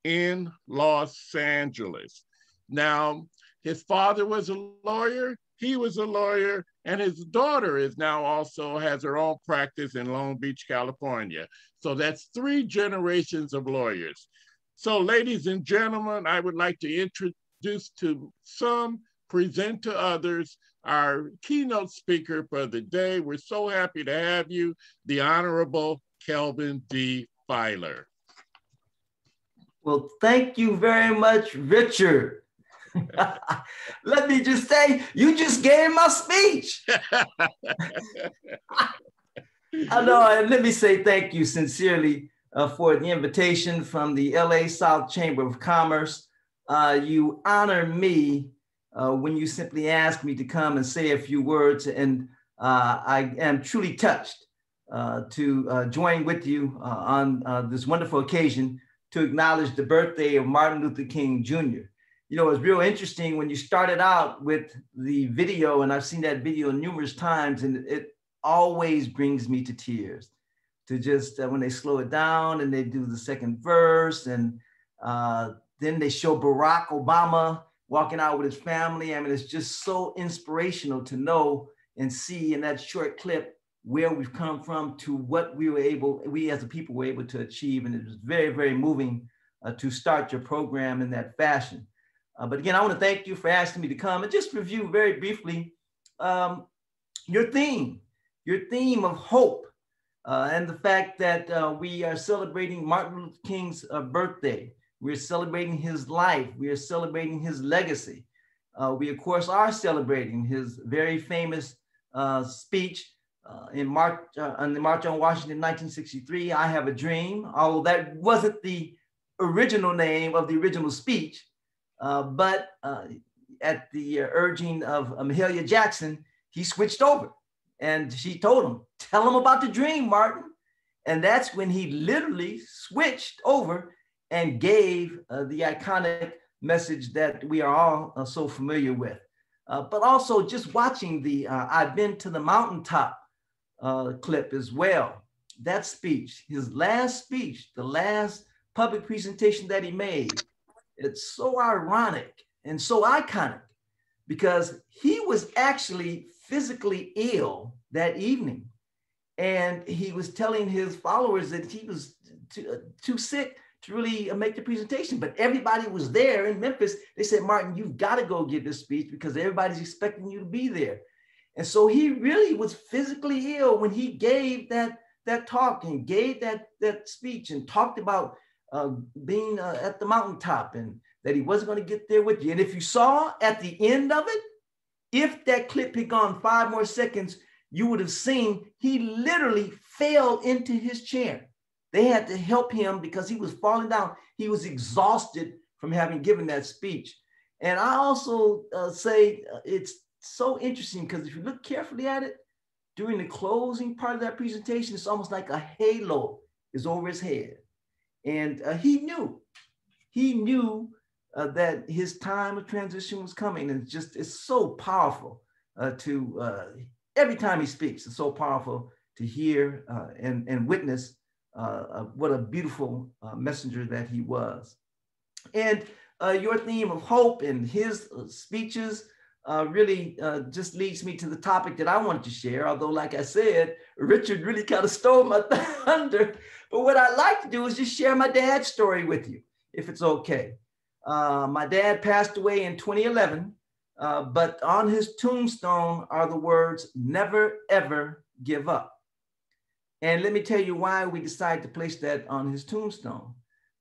in Los Angeles. Now, his father was a lawyer, he was a lawyer, and his daughter is now also has her own practice in Long Beach, California. So that's 3 generations of lawyers. So, ladies and gentlemen, I would like to introduce to some, present to others, our keynote speaker for the day. We're so happy to have you, the Honorable Kelvin D. Filer. Well, thank you very much, Richard. Let me just say, you just gave my speech. I know, and let me say thank you sincerely for the invitation from the LA South Chamber of Commerce. You honor me when you simply ask me to come and say a few words, and I am truly touched to join with you on this wonderful occasion to acknowledge the birthday of Martin Luther King Jr. You know, it's real interesting when you started out with the video, and I've seen that video numerous times, and it always brings me to tears. To just, when they slow it down and they do the second verse, and then they show Barack Obama walking out with his family. I mean, it's just so inspirational to know and see in that short clip where we've come from to what we as a people were able to achieve. And it was very, very moving to start your program in that fashion. But again, I want to thank you for asking me to come and just review very briefly your theme of hope and the fact that we are celebrating Martin Luther King's birthday. We're celebrating his life. We are celebrating his legacy. We, of course, are celebrating his very famous speech on the March on Washington, 1963, I Have a Dream, although that wasn't the original name of the original speech, but at the urging of Mahalia Jackson, he switched over and she told him, tell him about the dream, Martin. And that's when he literally switched over and gave the iconic message that we are all so familiar with. But also just watching the I've Been to the Mountaintop clip as well. That speech, his last speech, the last public presentation that he made, it's so ironic and so iconic because he was actually physically ill that evening. And he was telling his followers that he was too sick to really make the presentation. But everybody was there in Memphis. They said, Martin, you've got to go give this speech because everybody's expecting you to be there. And so he really was physically ill when he gave that talk and gave that speech and talked about being at the mountaintop and that he wasn't going to get there with you. And if you saw at the end of it, if that clip had gone 5 more seconds, you would have seen he literally fell into his chair. They had to help him because he was falling down. He was exhausted from having given that speech. And I also say it's so interesting because if you look carefully at it, during the closing part of that presentation, it's almost like a halo is over his head. And he knew that his time of transition was coming. And it's so powerful every time he speaks, it's so powerful to hear and witness what a beautiful messenger that he was. And your theme of hope and his speeches really just leads me to the topic that I wanted to share. Although, like I said, Richard really kind of stole my thunder. But what I'd like to do is just share my dad's story with you, if it's okay. My dad passed away in 2011, but on his tombstone are the words, "Never, ever give up." And let me tell you why we decided to place that on his tombstone.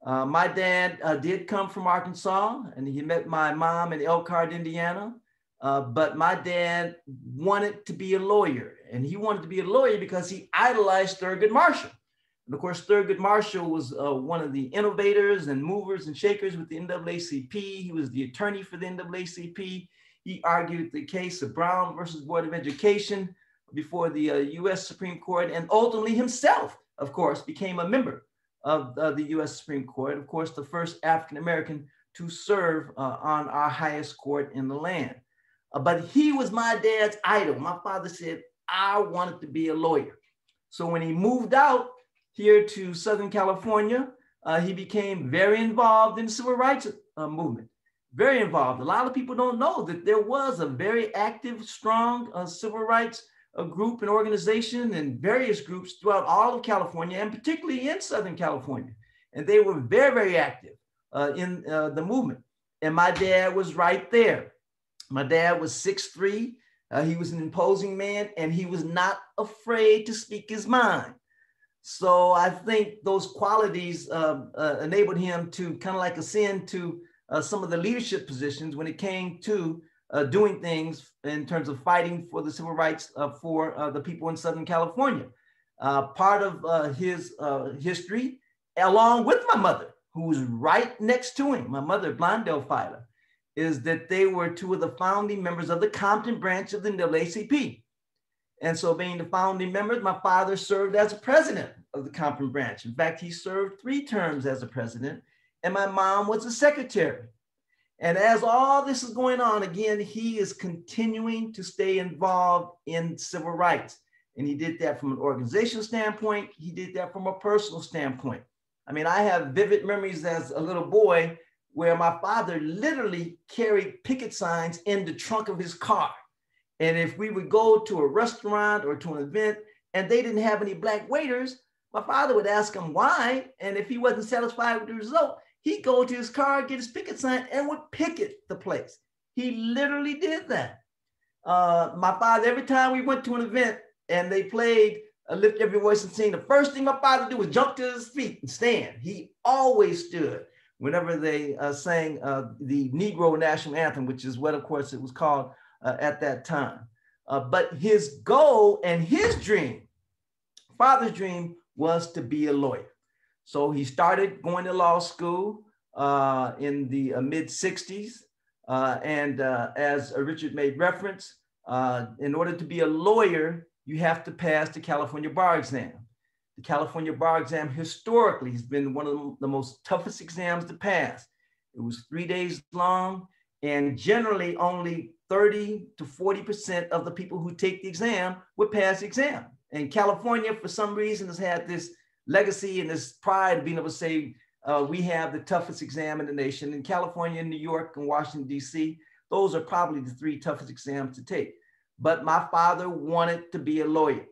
My dad did come from Arkansas, and he met my mom in Elkhart, Indiana. But my dad wanted to be a lawyer, and he wanted to be a lawyer because he idolized Thurgood Marshall. And of course, Thurgood Marshall was one of the innovators and movers and shakers with the NAACP. He was the attorney for the NAACP. He argued the case of Brown versus Board of Education before the US Supreme Court, and ultimately himself, of course, became a member of the US Supreme Court. Of course, the first African-American to serve on our highest court in the land. But he was my dad's idol. My father said, I wanted to be a lawyer. So when he moved out here to Southern California, he became very involved in the civil rights movement, very involved. A lot of people don't know that there was a very active, strong civil rights group and organization and various groups throughout all of California, and particularly in Southern California. And they were very, very active in the movement. And my dad was right there. My dad was 6'3". He was an imposing man, and he was not afraid to speak his mind. So I think those qualities enabled him to kind of like ascend to some of the leadership positions when it came to doing things in terms of fighting for the civil rights for the people in Southern California. Part of his history, along with my mother, who was right next to him, my mother, Blondell Filer, is that they were 2 of the founding members of the Compton branch of the NAACP. And so being the founding members, my father served as a president of the Compton branch. In fact, he served 3 terms as a president, and my mom was a secretary. And as all this is going on, again, he is continuing to stay involved in civil rights. And he did that from an organizational standpoint. He did that from a personal standpoint. I mean, I have vivid memories as a little boy where my father literally carried picket signs in the trunk of his car. And if we would go to a restaurant or to an event and they didn't have any Black waiters, my father would ask him why. And if he wasn't satisfied with the result, he'd go to his car, get his picket sign, and would picket the place. He literally did that. My father, every time we went to an event and they played Lift Every Voice and Sing, the first thing my father did was jump to his feet and stand. He always stood whenever they sang the Negro National Anthem, which is what, of course, it was called at that time. But his goal and his dream, father's dream, was to be a lawyer. So he started going to law school in the mid-60s. And as Richard made reference, in order to be a lawyer, you have to pass the California bar exam. The California bar exam historically has been one of the most toughest exams to pass. It was 3 days long, and generally only 30 to 40% of the people who take the exam would pass the exam. And California, for some reason, has had this legacy and this pride of being able to say, we have the toughest exam in the nation. In California, New York, and Washington, D.C., those are probably the 3 toughest exams to take. But my father wanted to be a lawyer.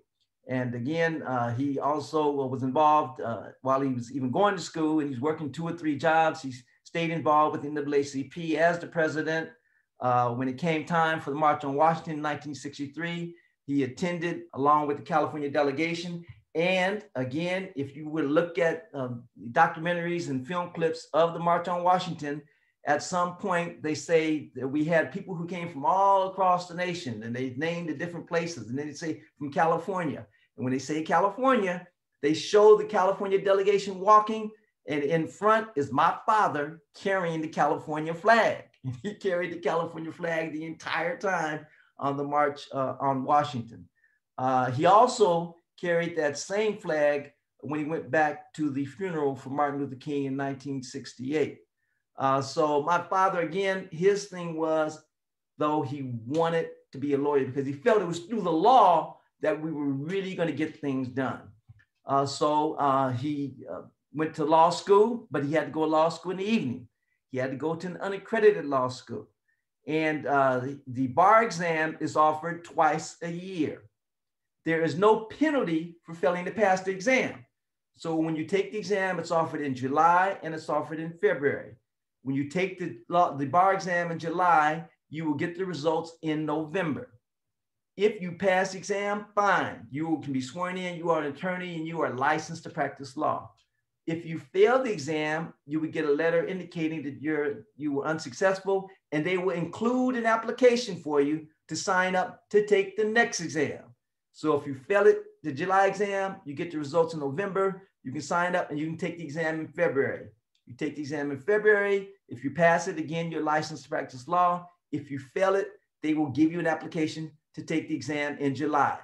And again, he also was involved while he was even going to school, and he's working 2 or 3 jobs. He stayed involved with the NAACP as the president. When it came time for the March on Washington in 1963, he attended along with the California delegation. And again, if you would look at documentaries and film clips of the March on Washington, at some point they say that we had people who came from all across the nation, and they named the different places, and then they say from California. And when they say California, they show the California delegation walking, and in front is my father carrying the California flag. He carried the California flag the entire time on the March on Washington. He also carried that same flag when he went back to the funeral for Martin Luther King in 1968. So my father, again, his thing was, though, he wanted to be a lawyer because he felt it was through the law that we were really going to get things done. So he went to law school, but he had to go to law school in the evening. He had to go to an unaccredited law school. And the bar exam is offered twice a year. There is no penalty for failing to pass the exam. So when you take the exam, it's offered in July and it's offered in February. When you take the bar exam in July, you will get the results in November. If you pass the exam, fine. You can be sworn in, you are an attorney, and you are licensed to practice law. If you fail the exam, you would get a letter indicating that you were unsuccessful, and they will include an application for you to sign up to take the next exam. So if you fail it, the July exam, you get the results in November, you can sign up and you can take the exam in February. You take the exam in February. If you pass it, again, you're licensed to practice law. If you fail it, they will give you an application to take the exam in July.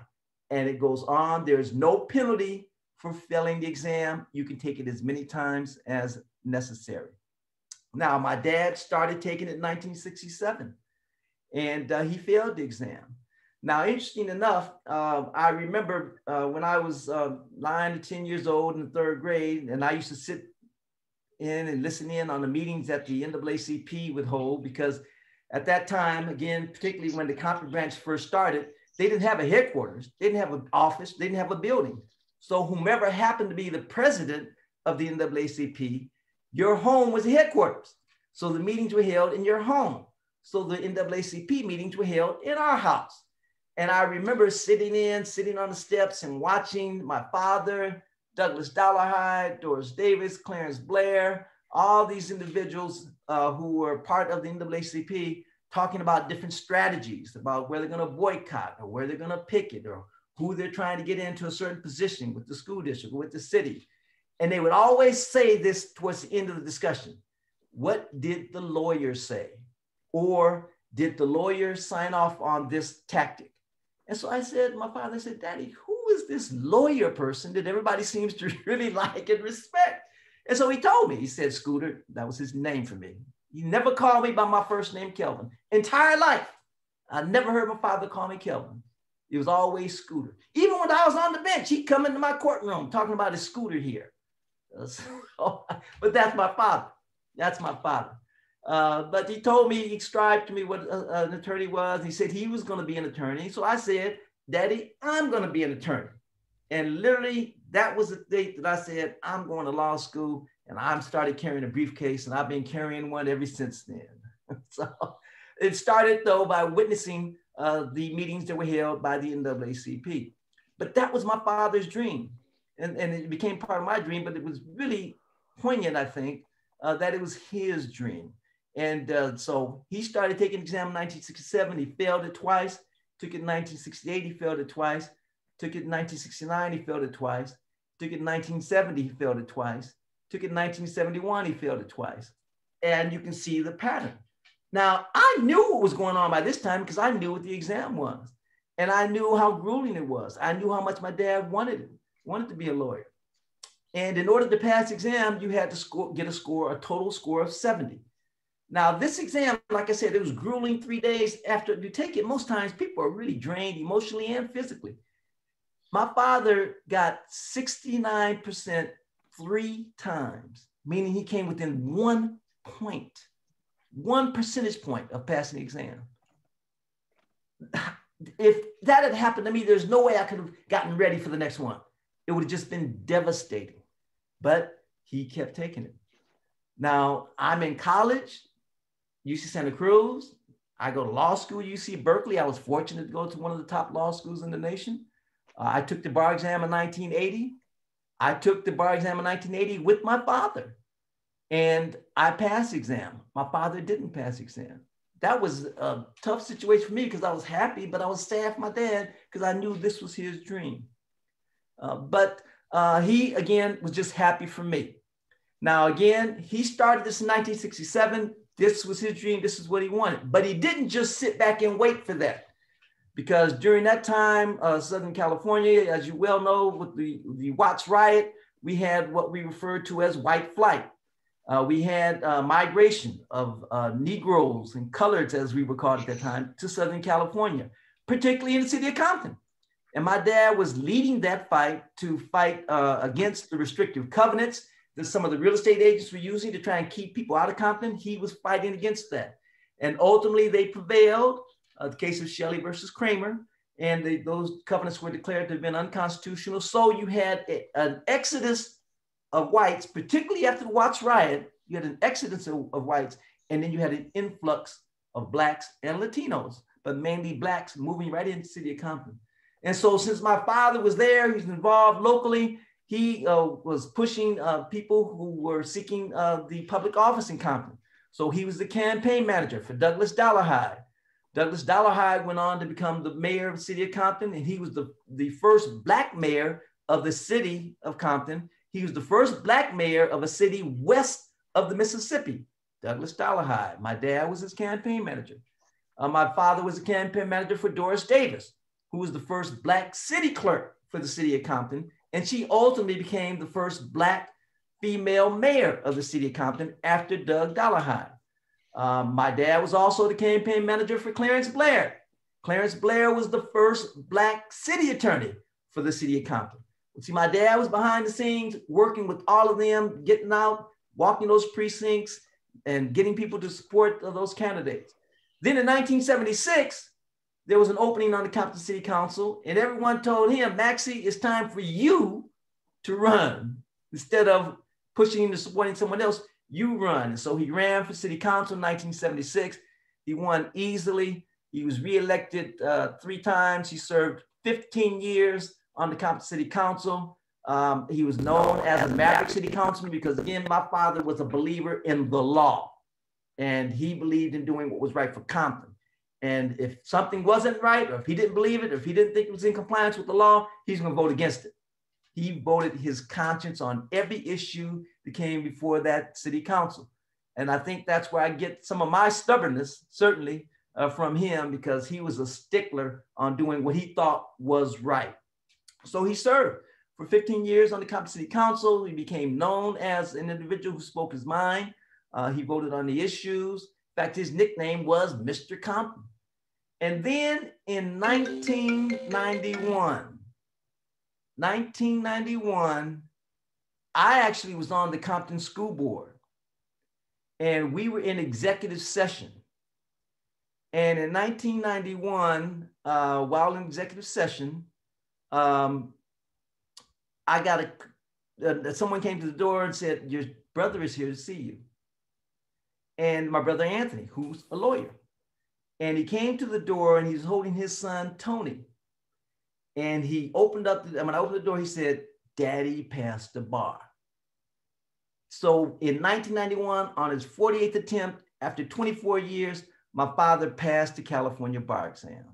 And it goes on. There's no penalty for failing the exam. You can take it as many times as necessary. Now, my dad started taking it in 1967, and he failed the exam. Now, interesting enough, I remember when I was 9 to 10 years old in the 3rd grade, and I used to sit in and listen in on the meetings that the NAACP would hold, because at that time, again, particularly when the Compton branch first started, they didn't have a headquarters, they didn't have an office, they didn't have a building. So whomever happened to be the president of the NAACP, your home was the headquarters. So the meetings were held in your home. So the NAACP meetings were held in our house. And I remember sitting on the steps and watching my father, Douglas Dollarhide, Doris Davis, Clarence Blair, all these individuals who were part of the NAACP talking about different strategies, about where they're going to boycott or where they're going to picket or who they're trying to get into a certain position with the school district or with the city. And they would always say this towards the end of the discussion: what did the lawyer say? Or did the lawyer sign off on this tactic? And so I said, my father said, Daddy, who is this lawyer person that everybody seems to really like and respect? And so he told me, he said, Scooter, that was his name for me. He never called me by my first name, Kelvin. Entire life, I never heard my father call me Kelvin. It was always Scooter. Even when I was on the bench, he'd come into my courtroom talking about his Scooter here. But that's my father. That's my father. But he told me, he described to me what an attorney was. He said he was going to be an attorney. So I said, Daddy, I'm going to be an attorney. And literally, that was the date that I said, I'm going to law school, and I started carrying a briefcase, and I've been carrying one ever since then. So it started, though, by witnessing the meetings that were held by the NAACP. But that was my father's dream. And it became part of my dream, but it was really poignant, I think, that it was his dream. And so he started taking the exam in 1967. He failed it twice. Took it in 1968. He failed it twice. Took it in 1969. He failed it twice. Took it in 1970. He failed it twice. Took it in 1971. He failed it twice. And you can see the pattern. Now, I knew what was going on by this time because I knew what the exam was. And I knew how grueling it was. I knew how much my dad wanted to be a lawyer. And in order to pass the exam, you had to get a total score of 70. Now, this exam, like I said, it was grueling. 3 days after you take it, most times people are really drained emotionally and physically. My father got 69% 3 times, meaning he came within 1 point. 1 percentage point of passing the exam. If that had happened to me, there's no way I could have gotten ready for the next one. It would have just been devastating. But he kept taking it. Now, I'm in college, UC Santa Cruz. I go to law school, UC Berkeley. I was fortunate to go to one of the top law schools in the nation. I took the bar exam in 1980. I took the bar exam in 1980 with my father. And I passed the exam. My father didn't pass the exam. That was a tough situation for me because I was happy, but I was sad for my dad because I knew this was his dream. But he, again, was just happy for me. Now, again, he started this in 1967. This was his dream. This is what he wanted. But he didn't just sit back and wait for that. Because during that time, Southern California, as you well know, with the Watts riot, we had what we referred to as white flight. We had migration of Negroes and coloreds, as we were called at that time, to Southern California, particularly in the city of Compton. And my dad was leading that fight to fight against the restrictive covenants that some of the real estate agents were using to try and keep people out of Compton. He was fighting against that. And ultimately they prevailed, the case of Shelley versus Kramer, and those covenants were declared to have been unconstitutional. So you had an exodus of whites, particularly after the Watts riot. You had an exodus of whites, and then you had an influx of Blacks and Latinos, but mainly Blacks moving right into the city of Compton. And so since my father was there, he was involved locally, he was pushing people who were seeking the public office in Compton. So he was the campaign manager for Douglas Dollarhide. Douglas Dollarhide went on to become the mayor of the city of Compton, and he was the first Black mayor of the city of Compton. He was the first Black mayor of a city west of the Mississippi, Douglas Dollarhide. My dad was his campaign manager. My father was a campaign manager for Doris Davis, who was the first Black city clerk for the city of Compton. And she ultimately became the first Black female mayor of the city of Compton after Doug Dollarhide. My dad was also the campaign manager for Clarence Blair. Clarence Blair was the first Black city attorney for the city of Compton. See, my dad was behind the scenes working with all of them, getting out, walking those precincts, and getting people to support those candidates. Then in 1976, there was an opening on the Compton City Council, and everyone told him, Maxie, it's time for you to run. Instead of pushing him to supporting someone else, you run. And so he ran for city council in 1976. He won easily. He was reelected 3 times. He served 15 years on the Compton City Council. He was known as a Maverick City Councilman because, again, my father was a believer in the law, and he believed in doing what was right for Compton. And if something wasn't right, or if he didn't believe it, or if he didn't think it was in compliance with the law, he's going to vote against it. He voted his conscience on every issue that came before that city council. And I think that's where I get some of my stubbornness, certainly, from him, because he was a stickler on doing what he thought was right. So he served for 15 years on the Compton City Council. He became known as an individual who spoke his mind. He voted on the issues. In fact, his nickname was Mr. Compton. And then in 1991, I actually was on the Compton School Board, and we were in executive session. And in 1991, while in executive session, I got someone came to the door and said, your brother is here to see you. And my brother Anthony, who's a lawyer. And he came to the door and he's holding his son, Tony. And he opened up, when I opened the door, he said, Daddy passed the bar. So in 1991, on his 48th attempt, after 24 years, my father passed the California bar exam.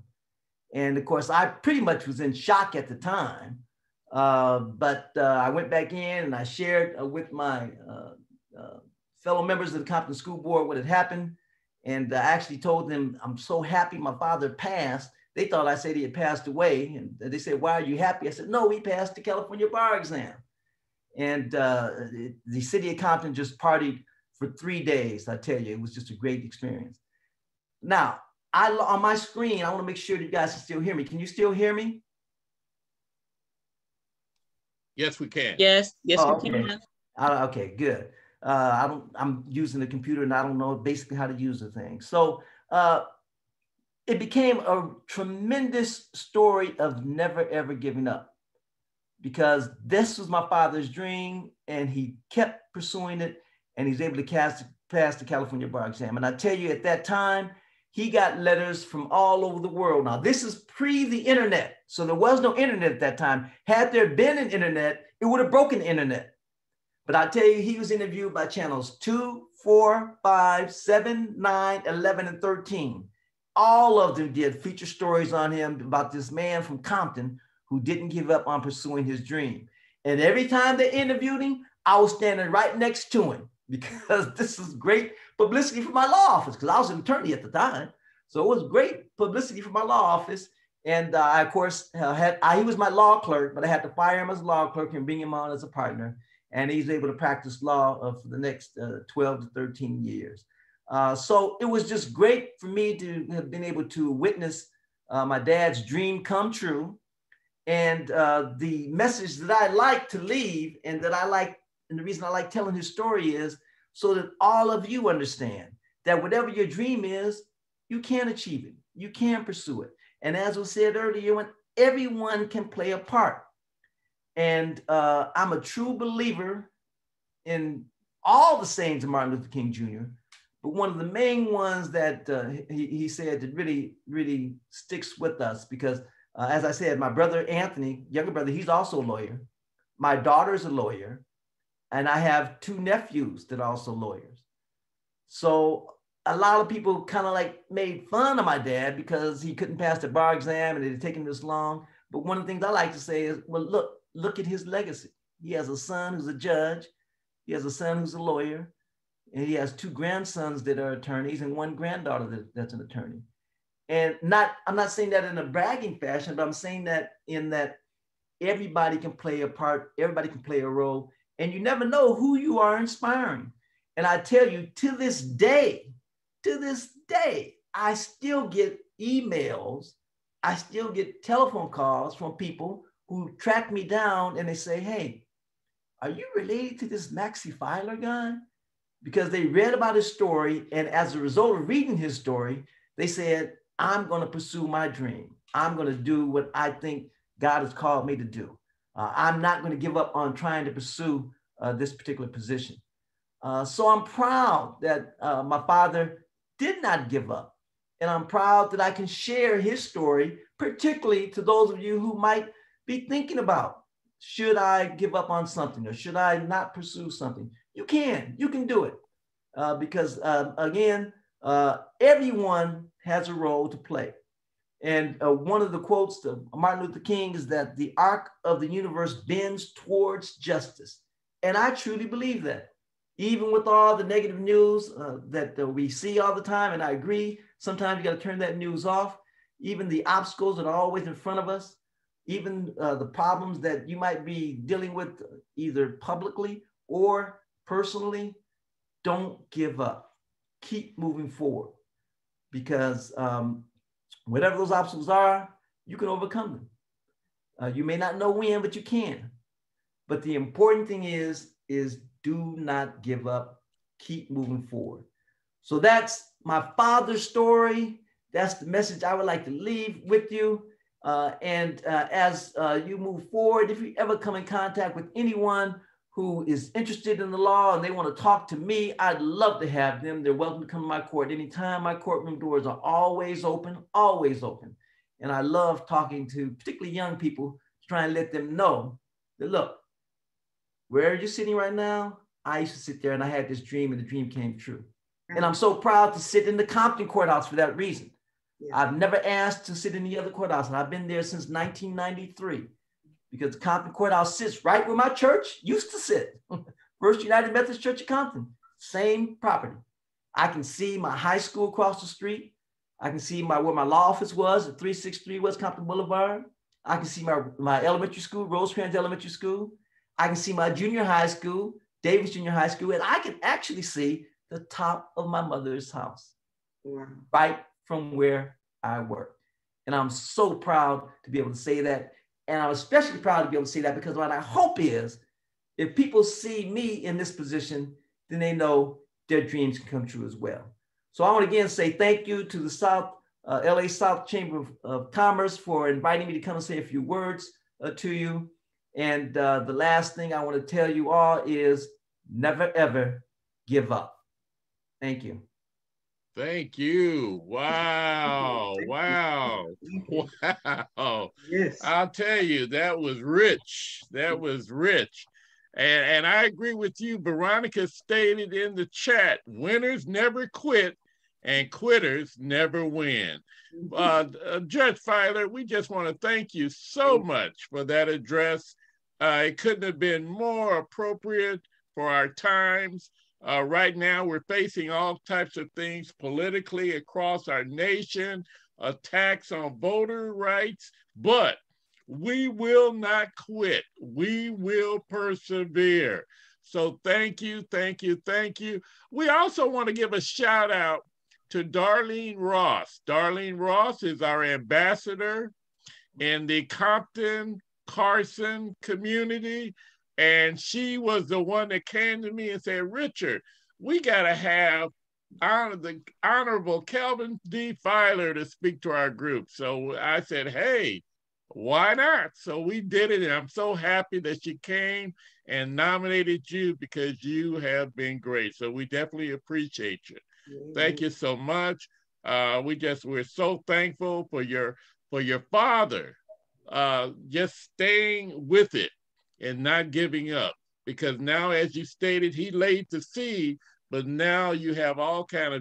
And of course, I pretty much was in shock at the time. But I went back in and I shared with my fellow members of the Compton School Board what had happened. And I actually told them, I'm so happy my father passed. They thought I said he had passed away. And they said, why are you happy? I said, no, he passed the California bar exam. And the city of Compton just partied for 3 days. I tell you, it was just a great experience. Now, on my screen, I want to make sure that you guys can still hear me. Can you still hear me? Yes, we can. Yes, okay. we can. Okay, good. I'm using the computer and I don't know basically how to use the thing. So it became a tremendous story of never, ever giving up, because this was my father's dream and he kept pursuing it, and he's able to pass the California bar exam. And I tell you, at that time, he got letters from all over the world. Now, this is pre the internet, so there was no internet at that time. Had there been an internet, it would have broken the internet. But I tell you, he was interviewed by channels 2, 4, 5, 7, 9, 11, and 13. All of them did feature stories on him about this man from Compton who didn't give up on pursuing his dream. And every time they interviewed him, I was standing right next to him, because this is great publicity for my law office, because I was an attorney at the time. So it was great publicity for my law office. And I, of course, he was my law clerk, but I had to fire him as a law clerk and bring him on as a partner. And he's able to practice law for the next 12 to 13 years. So it was just great for me to have been able to witness my dad's dream come true. And the message that I like to leave, and that I like, and the reason I like telling his story is so that all of you understand that whatever your dream is, you can achieve it. You can pursue it. And as was said earlier, when everyone can play a part. And I'm a true believer in all the sayings of Martin Luther King Jr., but one of the main ones that he said that really, really sticks with us, because as I said, my brother Anthony, younger brother, he's also a lawyer. My daughter's a lawyer, and I have 2 nephews that are also lawyers. So a lot of people kind of like made fun of my dad because he couldn't pass the bar exam and it had taken this long. But one of the things I like to say is, well, look at his legacy. He has a son who's a judge. He has a son who's a lawyer. And he has 2 grandsons that are attorneys and 1 granddaughter that's an attorney. And I'm not saying that in a bragging fashion, but I'm saying that in that everybody can play a part, everybody can play a role, and you never know who you are inspiring. And I tell you, to this day, I still get emails, I still get telephone calls from people who track me down and they say, hey, are you related to this Maxie Filer guy? Because they read about his story, and as a result of reading his story, they said, I'm going to pursue my dream. I'm going to do what I think God has called me to do. I'm not going to give up on trying to pursue this particular position. So I'm proud that my father did not give up. And I'm proud that I can share his story, particularly to those of you who might be thinking about, should I give up on something or should I not pursue something? You can do it. Because again, everyone has a role to play. And one of the quotes of Martin Luther King is that the arc of the universe bends towards justice. And I truly believe that. Even with all the negative news that we see all the time, and I agree, sometimes you got to turn that news off. Even the obstacles that are always in front of us, even the problems that you might be dealing with either publicly or personally, don't give up. Keep moving forward, because whatever those obstacles are, you can overcome them. You may not know when, but you can. But the important thing is do not give up. Keep moving forward. So that's my father's story. That's the message I would like to leave with you. As you move forward, if you ever come in contact with anyone who is interested in the law and they want to talk to me, I'd love to have them. They're welcome to come to my court anytime. My courtroom doors are always open, always open. And I love talking to particularly young people to try and let them know that, look, where you're sitting right now, I used to sit there and I had this dream and the dream came true. And I'm so proud to sit in the Compton courthouse for that reason. Yeah. I've never asked to sit in the other courthouse, and I've been there since 1993 because the Compton courthouse sits right where my church used to sit. First United Methodist Church of Compton, same property. I can see my high school across the street. I can see where my law office was at 363 West Compton Boulevard. I can see my elementary school, Rosecrans Elementary School. I can see my junior high school, Davis Junior High School, and I can actually see the top of my mother's house, right from where I work. And I'm so proud to be able to say that. And I'm especially proud to be able to say that because what I hope is if people see me in this position, then they know their dreams can come true as well. So I want to again say thank you to the LA South Chamber of Commerce for inviting me to come and say a few words to you. And the last thing I want to tell you all is never, ever give up. Thank you. Thank you. Wow. Wow. Wow. Yes. I'll tell you, that was rich. That was rich. And I agree with you. Veronica stated in the chat, winners never quit and quitters never win. Judge Filer, we just want to thank you so much for that address. It couldn't have been more appropriate for our times. Right now, we're facing all types of things politically across our nation, attacks on voter rights, but we will not quit. We will persevere. So thank you, thank you, thank you. We also want to give a shout out to Darlene Ross. Darlene Ross is our ambassador in the Compton, Carson community. And she was the one that came to me and said, Richard, we got to have the Honorable Kelvin D. Filer to speak to our group. So I said, hey, why not? So we did it. And I'm so happy that she came and nominated you because you have been great. So we definitely appreciate you. Thank you so much. We're so thankful for your father just staying with it and not giving up, because now, as you stated, he laid the seed, but now you have all kind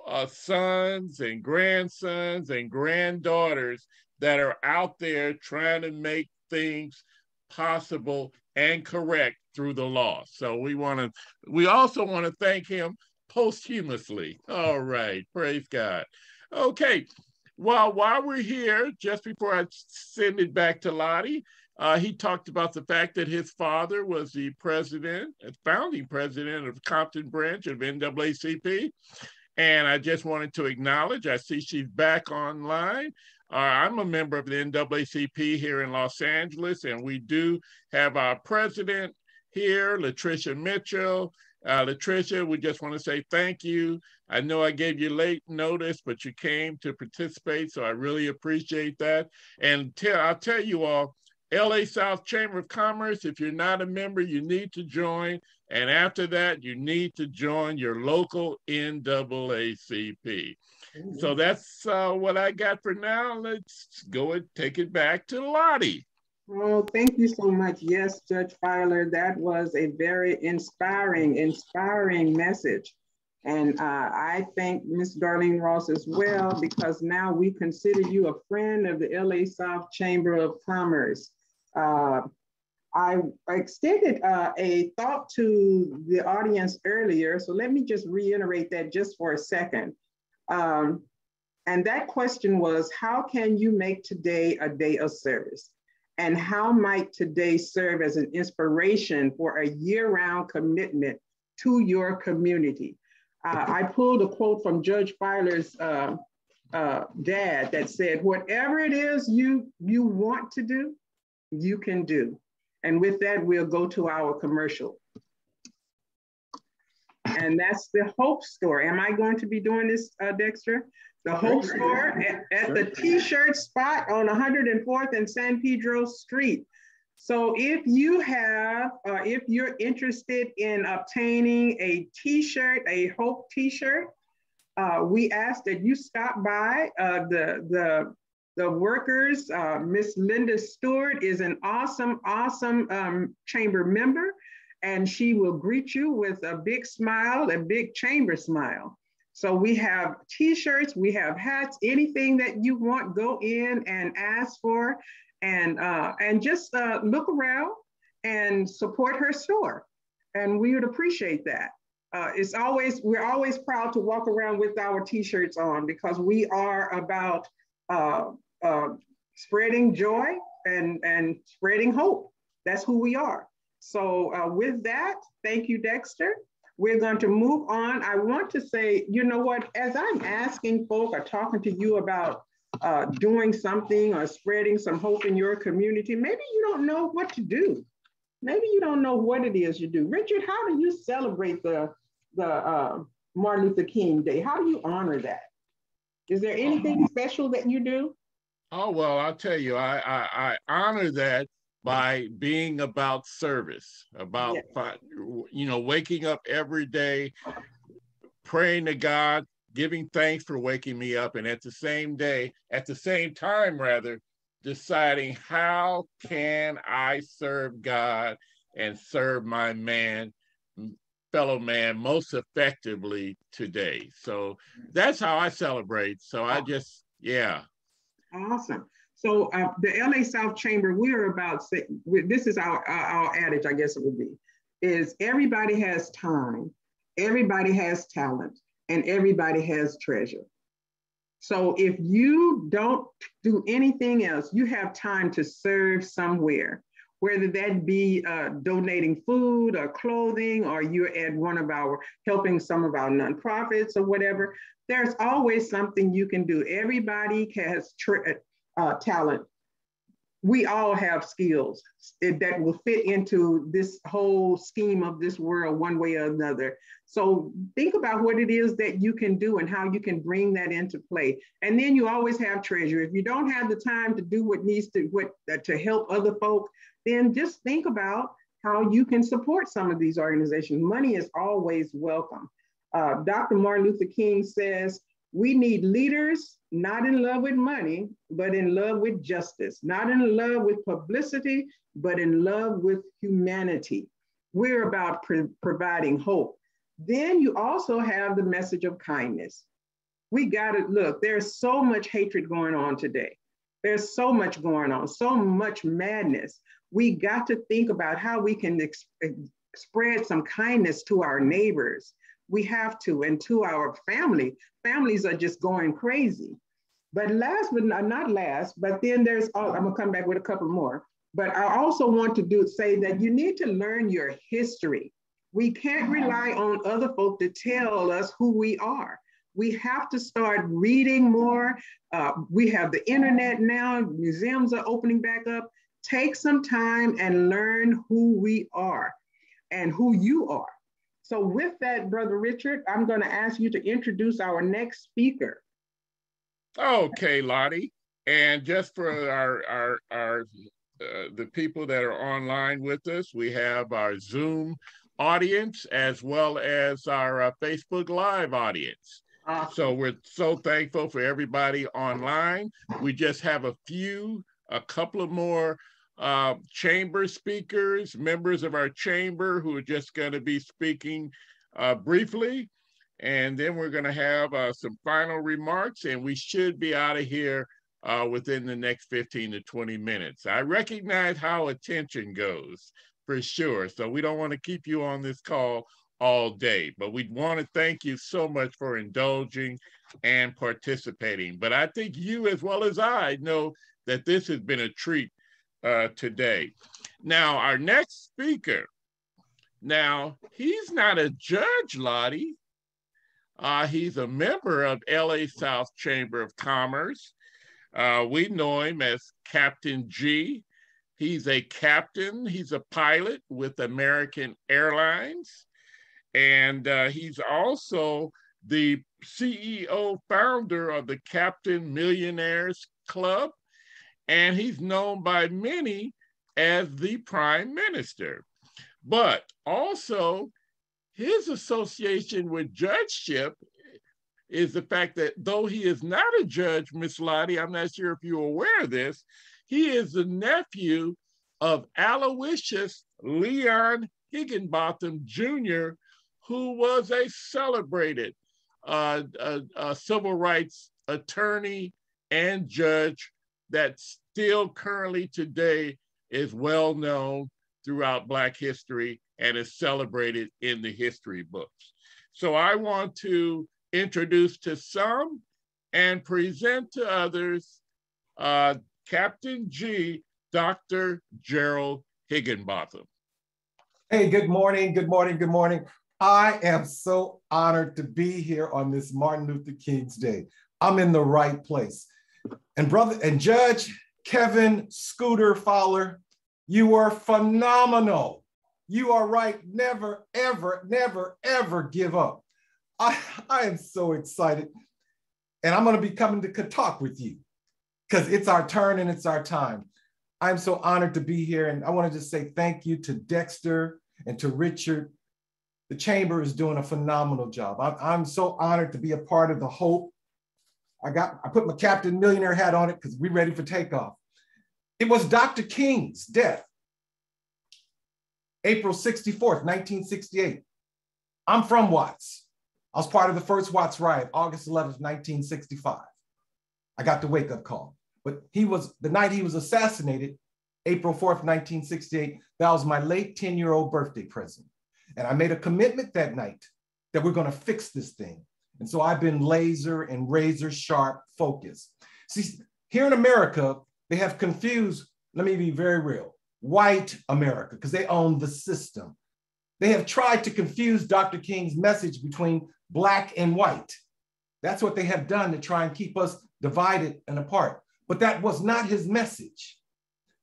of sons and grandsons and granddaughters that are out there trying to make things possible and correct through the law. So we also want to thank him posthumously. All right, praise God. Okay, while we're here, just before I send it back to Lottie, he talked about the fact that his father was the founding president of Compton branch of NAACP. And I just wanted to acknowledge, I see she's back online. I'm a member of the NAACP here in Los Angeles, and we do have our president here, Latricia Mitchell. Latricia, we just want to say thank you. I know I gave you late notice, but you came to participate, so I really appreciate that. And I'll tell you all, LA South Chamber of Commerce, if you're not a member, you need to join. And after that, you need to join your local NAACP. So that's what I got for now. Let's go and take it back to Lottie. Oh, thank you so much. Yes, Judge Filer, that was a very inspiring message. And I thank Ms. Darlene Ross as well, because now we consider you a friend of the LA South Chamber of Commerce. I extended a thought to the audience earlier, so let me just reiterate that just for a second. And that question was, how can you make today a day of service? And how might today serve as an inspiration for a year-round commitment to your community? I pulled a quote from Judge Filer's dad that said, whatever it is you want to do, you can do. And with that, we'll go to our commercial. And that's the Hope Store. Am I going to be doing this, Dexter? The Hope Store at the T-shirt spot on 104th and San Pedro Street. So if you're interested in obtaining a T-shirt, a Hope T-shirt, we ask that you stop by. The workers, Miss Linda Stewart is an awesome chamber member, and she will greet you with a big smile, a big chamber smile. So we have T-shirts, we have hats, anything that you want, go in and ask for, and just look around and support her store. And we would appreciate that. We're always proud to walk around with our T-shirts on, because we are about spreading joy and spreading hope. That's who we are. So with that, thank you, Dexter. We're going to move on. I want to say, you know what, as I'm asking folk or talking to you about doing something or spreading some hope in your community, maybe you don't know what to do. maybe you don't know what it is you do. Richard, how do you celebrate the Martin Luther King Day? How do you honor that? Is there anything special that you do? Oh, well, I'll tell you, I honor that by being about service, about, waking up every day, praying to God, giving thanks for waking me up, and at the same time, deciding how can I serve God and serve my fellow man most effectively today. So that's how I celebrate. So I just, Awesome. So the LA South Chamber, this is our adage, I guess it would be, is everybody has time, everybody has talent, and everybody has treasure. So if you don't do anything else, you have time to serve somewhere, whether that be donating food or clothing, or you're at helping some of our nonprofits or whatever. There's always something you can do. Everybody has talent. We all have skills that will fit into this whole scheme of this world one way or another. So think about what it is that you can do and how you can bring that into play. And then you always have treasure. If you don't have the time to do what needs to help other folk, then just think about how you can support some of these organizations. Money is always welcome. Dr. Martin Luther King says, we need leaders not in love with money, but in love with justice, not in love with publicity, but in love with humanity. We're about providing hope. Then you also have the message of kindness. We gotta look, there's so much hatred going on today. There's so much going on, so much madness. We got to think about how we can spread some kindness to our neighbors. We have to, and to our family. Families are just going crazy. But last but not last, but then I'm gonna come back with a couple more. But I also want to say that you need to learn your history. We can't rely on other folk to tell us who we are. We have to start reading more. We have the internet now, museums are opening back up. Take some time and learn who we are and who you are. So with that, Brother Richard, I'm going to ask you to introduce our next speaker. Okay, Lottie. And just for the people that are online with us, we have our Zoom audience as well as our Facebook Live audience. Awesome. So we're so thankful for everybody online. We just have a couple of more chamber speakers, members of our chamber who are just going to be speaking briefly. And then we're going to have some final remarks, and we should be out of here within the next 15 to 20 minutes. I recognize how attention goes for sure. So we don't want to keep you on this call all day, but we want to thank you so much for indulging and participating. But I think you, as well as I, know that this has been a treat today. Now, our next speaker, he's not a judge, Lottie. He's a member of LA South Chamber of Commerce. We know him as Captain G. He's a captain, he's a pilot with American Airlines. And he's also the CEO founder of the Captain Millionaires Club. And he's known by many as the Prime Minister. But also, his association with judgeship is the fact that though he is not a judge, Miss Lottie, I'm not sure if you're aware of this, he is the nephew of Aloysius Leon Higginbotham Jr., who was a celebrated civil rights attorney and judge that still currently today is well known throughout Black history and is celebrated in the history books. So I want to introduce to some and present to others Captain G, Dr. Gerald Higginbotham. Hey, good morning, good morning, good morning. I am so honored to be here on this Martin Luther King's Day. I'm in the right place. And brother and Judge Kevin Scooter Fowler, You were phenomenal. You are right. Never, ever, never, ever give up. I am so excited. And I'm going to be coming to talk with you because it's our turn and it's our time. I'm so honored to be here. And I want to just say thank you to Dexter and to Richard. The Chamber is doing a phenomenal job. I'm so honored to be a part of the Hope. I put my Captain Millionaire hat on it because we're ready for takeoff. It was Dr. King's death, April 64th, 1968. I'm from Watts. I was part of the first Watts riot, August 11th, 1965. I got the wake-up call. But the night he was assassinated, April 4th, 1968, that was my late 10-year-old birthday present. And I made a commitment that night that we're gonna fix this thing. And so I've been laser and razor sharp focused. See, here in America, they have confused, let me be very real, white America, because they own the system. They have tried to confuse Dr. King's message between Black and white. That's what they have done to try and keep us divided and apart. But that was not his message.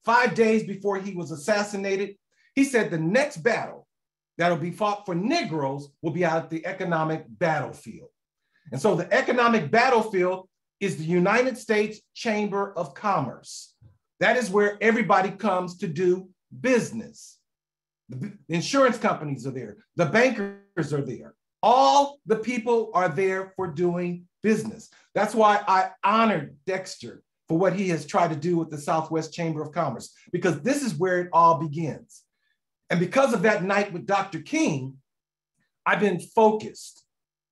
5 days before he was assassinated, he said the next battle that'll be fought for Negroes will be out at the economic battlefield. And so the economic battlefield is the United States Chamber of Commerce. That is where everybody comes to do business. The insurance companies are there. The bankers are there. All the people are there for doing business. That's why I honored Dexter for what he has tried to do with the Southwest Chamber of Commerce, because this is where it all begins. And because of that night with Dr. King, I've been focused.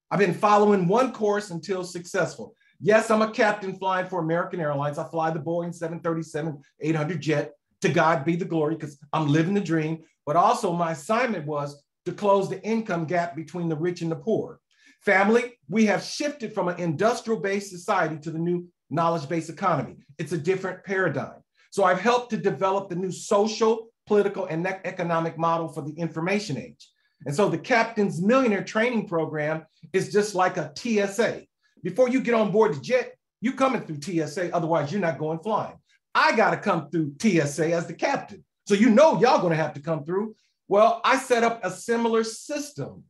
I've been following one course until successful. Yes, I'm a captain flying for American Airlines. I fly the Boeing 737-800 jet. To God be the glory, because I'm living the dream. But also my assignment was to close the income gap between the rich and the poor. Family, we have shifted from an industrial-based society to the new knowledge-based economy. It's a different paradigm. So I've helped to develop the new social, political, and economic model for the information age. And so the Captain's Millionaire Training Program is just like a TSA. Before you get on board the jet, you coming through TSA, otherwise you're not going flying. I got to come through TSA as the captain. So you know y'all going to have to come through. Well, I set up a similar system,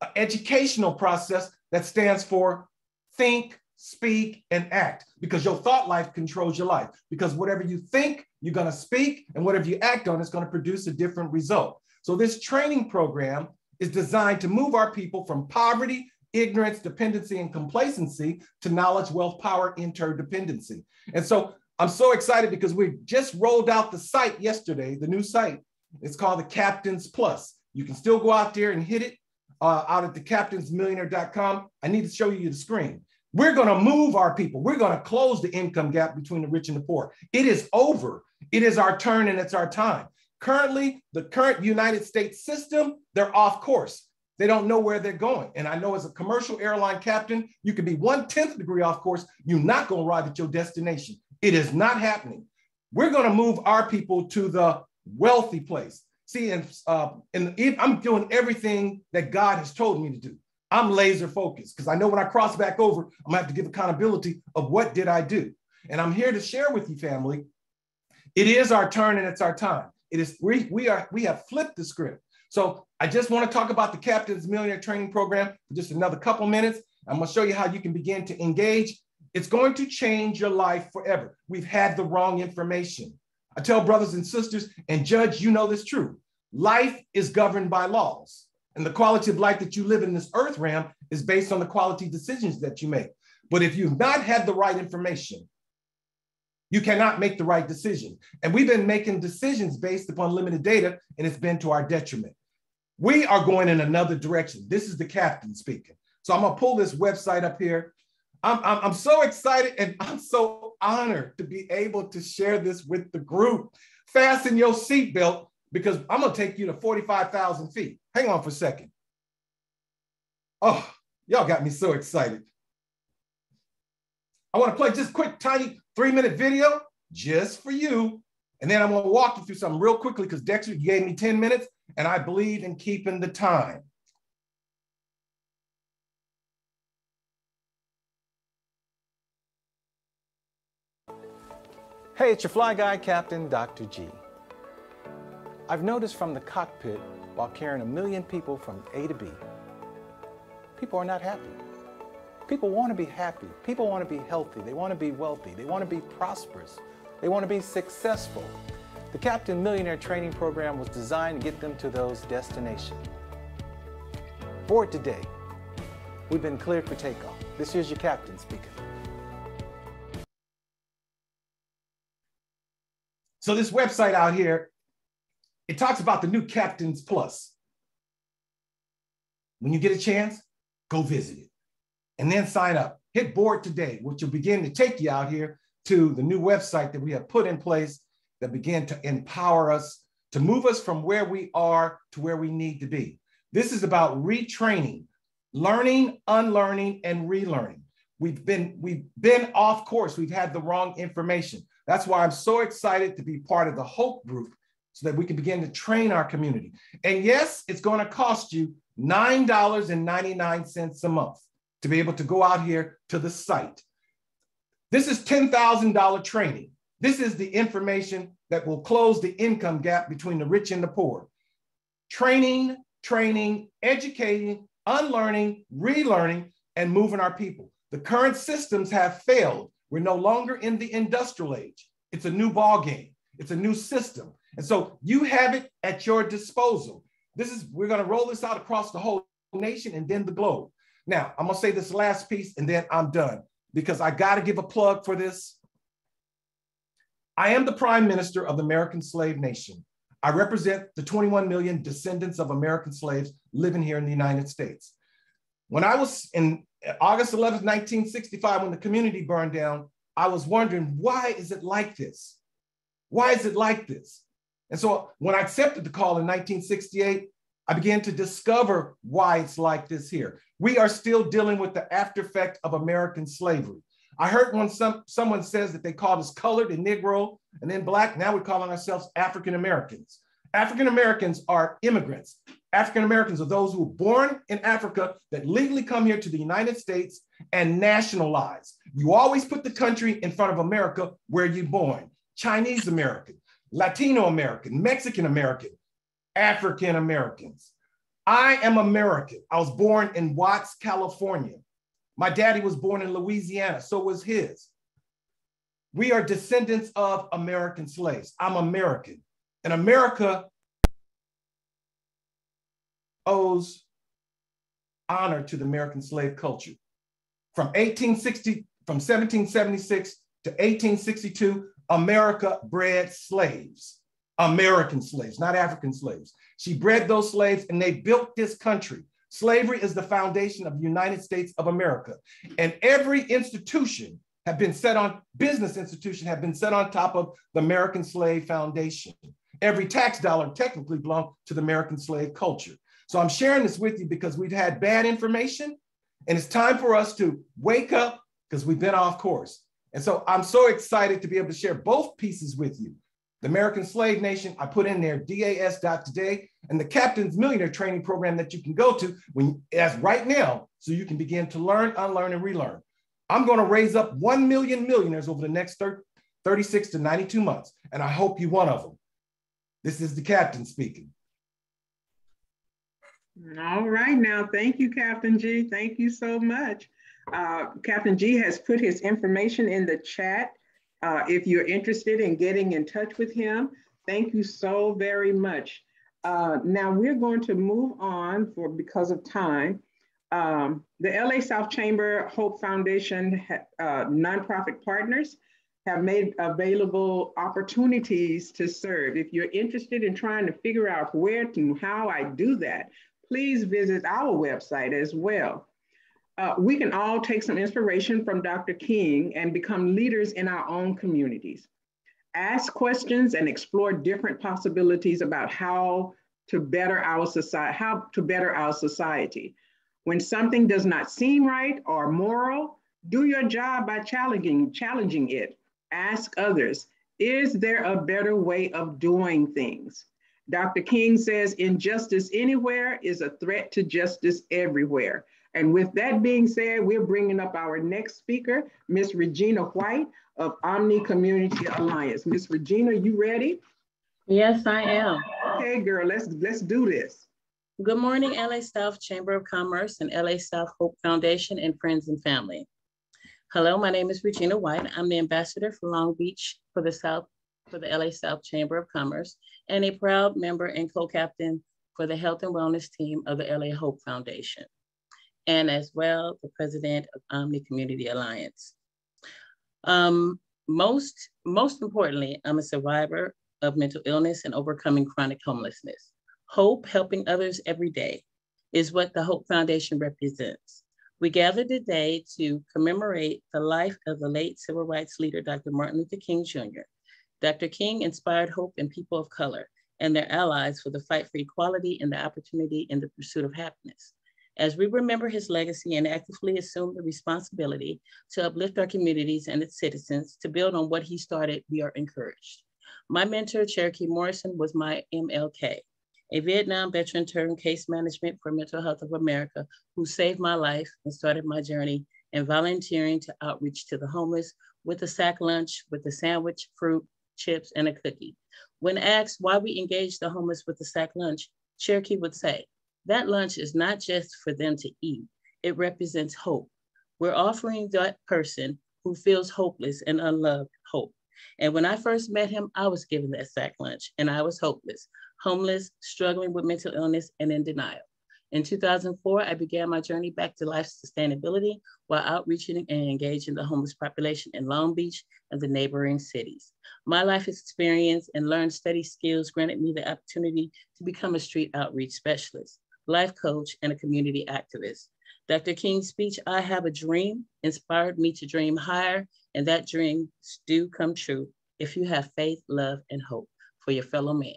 an educational process that stands for think, speak, and act, because your thought life controls your life. Because whatever you think, you're going to speak, and whatever you act on is going to produce a different result. So this training program is designed to move our people from poverty, ignorance, dependency, and complacency to knowledge, wealth, power, interdependency. And so I'm so excited because we just rolled out the site yesterday, the new site. It's called the Captains Plus. You can still go out there and hit it out at thecaptainsmillionaire.com. I need to show you the screen. We're going to move our people. We're going to close the income gap between the rich and the poor. It is over. It is our turn and it's our time. Currently, the current United States system, they're off course. They don't know where they're going. And I know as a commercial airline captain, you can be 1/10 degree off course. You're not going to arrive at your destination. It is not happening. We're going to move our people to the wealthy place. See, and I'm doing everything that God has told me to do. I'm laser focused because I know when I cross back over, I'm gonna have to give accountability of what did I do. And I'm here to share with you, family. It is our turn and it's our time. It is we have flipped the script. So I just want to talk about the Captain's Millionaire Training Program for just another couple minutes. I'm going to show you how you can begin to engage. It's going to change your life forever. We've had the wrong information. I tell brothers and sisters, and Judge, you know this true. Life is governed by laws. And the quality of life that you live in this earth realm is based on the quality decisions that you make. But if you've not had the right information, you cannot make the right decision. And we've been making decisions based upon limited data, and it's been to our detriment. We are going in another direction. This is the captain speaking. So I'm gonna pull this website up here. I'm so excited and I'm so honored to be able to share this with the group. Fasten your seatbelt because I'm gonna take you to 45,000 feet. Hang on for a second. Oh, y'all got me so excited. I wanna play just a quick, tiny 3-minute video just for you. And then I'm gonna walk you through something real quickly because Dexter gave me 10 minutes and I believe in keeping the time. Hey, it's your fly guy, Captain Dr. G. I've noticed from the cockpit, while carrying 1 million people from A to B, people are not happy. People want to be happy. People want to be healthy. They want to be wealthy. They want to be prosperous. They want to be successful. The Captain Millionaire Training Program was designed to get them to those destinations. Board today, we've been cleared for takeoff. This is your captain speaking. So this website out here, it talks about the new Captains Plus. When you get a chance, go visit it and then sign up. Hit board today, which will begin to take you out here to the new website that we have put in place that begin to empower us, to move us from where we are to where we need to be. This is about retraining, learning, unlearning, and relearning. We've been off course. We've had the wrong information. That's why I'm so excited to be part of the Hope Group so that we can begin to train our community. And yes, it's going to cost you $9.99 a month to be able to go out here to the site. This is $10,000 training. This is the information that will close the income gap between the rich and the poor. Training, educating, unlearning, relearning, and moving our people. The current systems have failed. We're no longer in the industrial age. It's a new ball game. It's a new system. And so you have it at your disposal. We're going to roll this out across the whole nation and then the globe. Now, I'm going to say this last piece and then I'm done because I got to give a plug for this. I am the Prime Minister of the American Slave Nation. I represent the 21 million descendants of American slaves living here in the United States. When I was in August 11th, 1965, when the community burned down, I was wondering, why is it like this? Why is it like this? And so when I accepted the call in 1968, I began to discover why it's like this here. We are still dealing with the after effect of American slavery. I heard when someone says that they called us colored and Negro and then Black. Now we're calling ourselves African Americans. African Americans are immigrants. African Americans are those who were born in Africa that legally come here to the United States and nationalize. You always put the country in front of America where you're born. Chinese American, Latino American, Mexican American, African Americans. I am American. I was born in Watts, California. My daddy was born in Louisiana, so was his. We are descendants of American slaves. I'm American. And America owes honor to the American slave culture. From 1776 to 1862, America bred slaves, American slaves, not African slaves. She bred those slaves and they built this country. Slavery is the foundation of the United States of America. And every institution business institution have been set on top of the American Slave Foundation. Every tax dollar technically belongs to the American slave culture. So I'm sharing this with you because we've had bad information and it's time for us to wake up because we've been off course. And so I'm so excited to be able to share both pieces with you. The American Slave Nation, I put in there das.today, and the Captain's Millionaire Training Program that you can go to as right now, so you can begin to learn, unlearn, and relearn. I'm going to raise up 1 million millionaires over the next 36 to 92 months, and I hope you're one of them. This is the Captain speaking. All right now, thank you, Captain G. Thank you so much. Captain G has put his information in the chat. If you're interested in getting in touch with him, thank you so very much. Now we're going to move on because of time. The LA South Chamber Hope Foundation nonprofit partners have made available opportunities to serve. If you're interested in trying to figure out where and how I do that, please visit our website as well. We can all take some inspiration from Dr. King and become leaders in our own communities. Ask questions and explore different possibilities about how to better our society. When something does not seem right or moral, do your job by challenging it. Ask others, is there a better way of doing things? Dr. King says injustice anywhere is a threat to justice everywhere. And with that being said, we're bringing up our next speaker, Ms. Regina White of Omni Community Alliance. Ms. Regina, you ready? Yes, I am. Okay, girl, let's do this. Good morning, LA South Chamber of Commerce and LA South Hope Foundation and friends and family. Hello, my name is Regina White. I'm the ambassador for Long Beach for the LA South Chamber of Commerce and a proud member and co-captain for the health and wellness team of the LA Hope Foundation, and as well the president of Omni Community Alliance. Most importantly, I'm a survivor of mental illness and overcoming chronic homelessness. Hope, helping others every day, is what the Hope Foundation represents. We gather today to commemorate the life of the late civil rights leader, Dr. Martin Luther King Jr. Dr. King inspired hope in people of color and their allies for the fight for equality and the opportunity in the pursuit of happiness. As we remember his legacy and actively assume the responsibility to uplift our communities and its citizens to build on what he started, we are encouraged. My mentor, Cherokee Morrison, was my MLK, a Vietnam veteran turned case management for Mental Health of America, who saved my life and started my journey in volunteering to outreach to the homeless with a sack lunch, with a sandwich, fruit, chips, and a cookie. When asked why we engaged the homeless with the sack lunch, Cherokee would say, that lunch is not just for them to eat, it represents hope. We're offering that person who feels hopeless and unloved hope. And when I first met him, I was given that sack lunch and I was hopeless, homeless, struggling with mental illness, and in denial. In 2004, I began my journey back to life sustainability while outreaching and engaging the homeless population in Long Beach and the neighboring cities. My life experience and learned study skills granted me the opportunity to become a street outreach specialist, life coach, and a community activist. Dr. King's speech, I Have a Dream, inspired me to dream higher, and that dreams do come true if you have faith, love, and hope for your fellow man.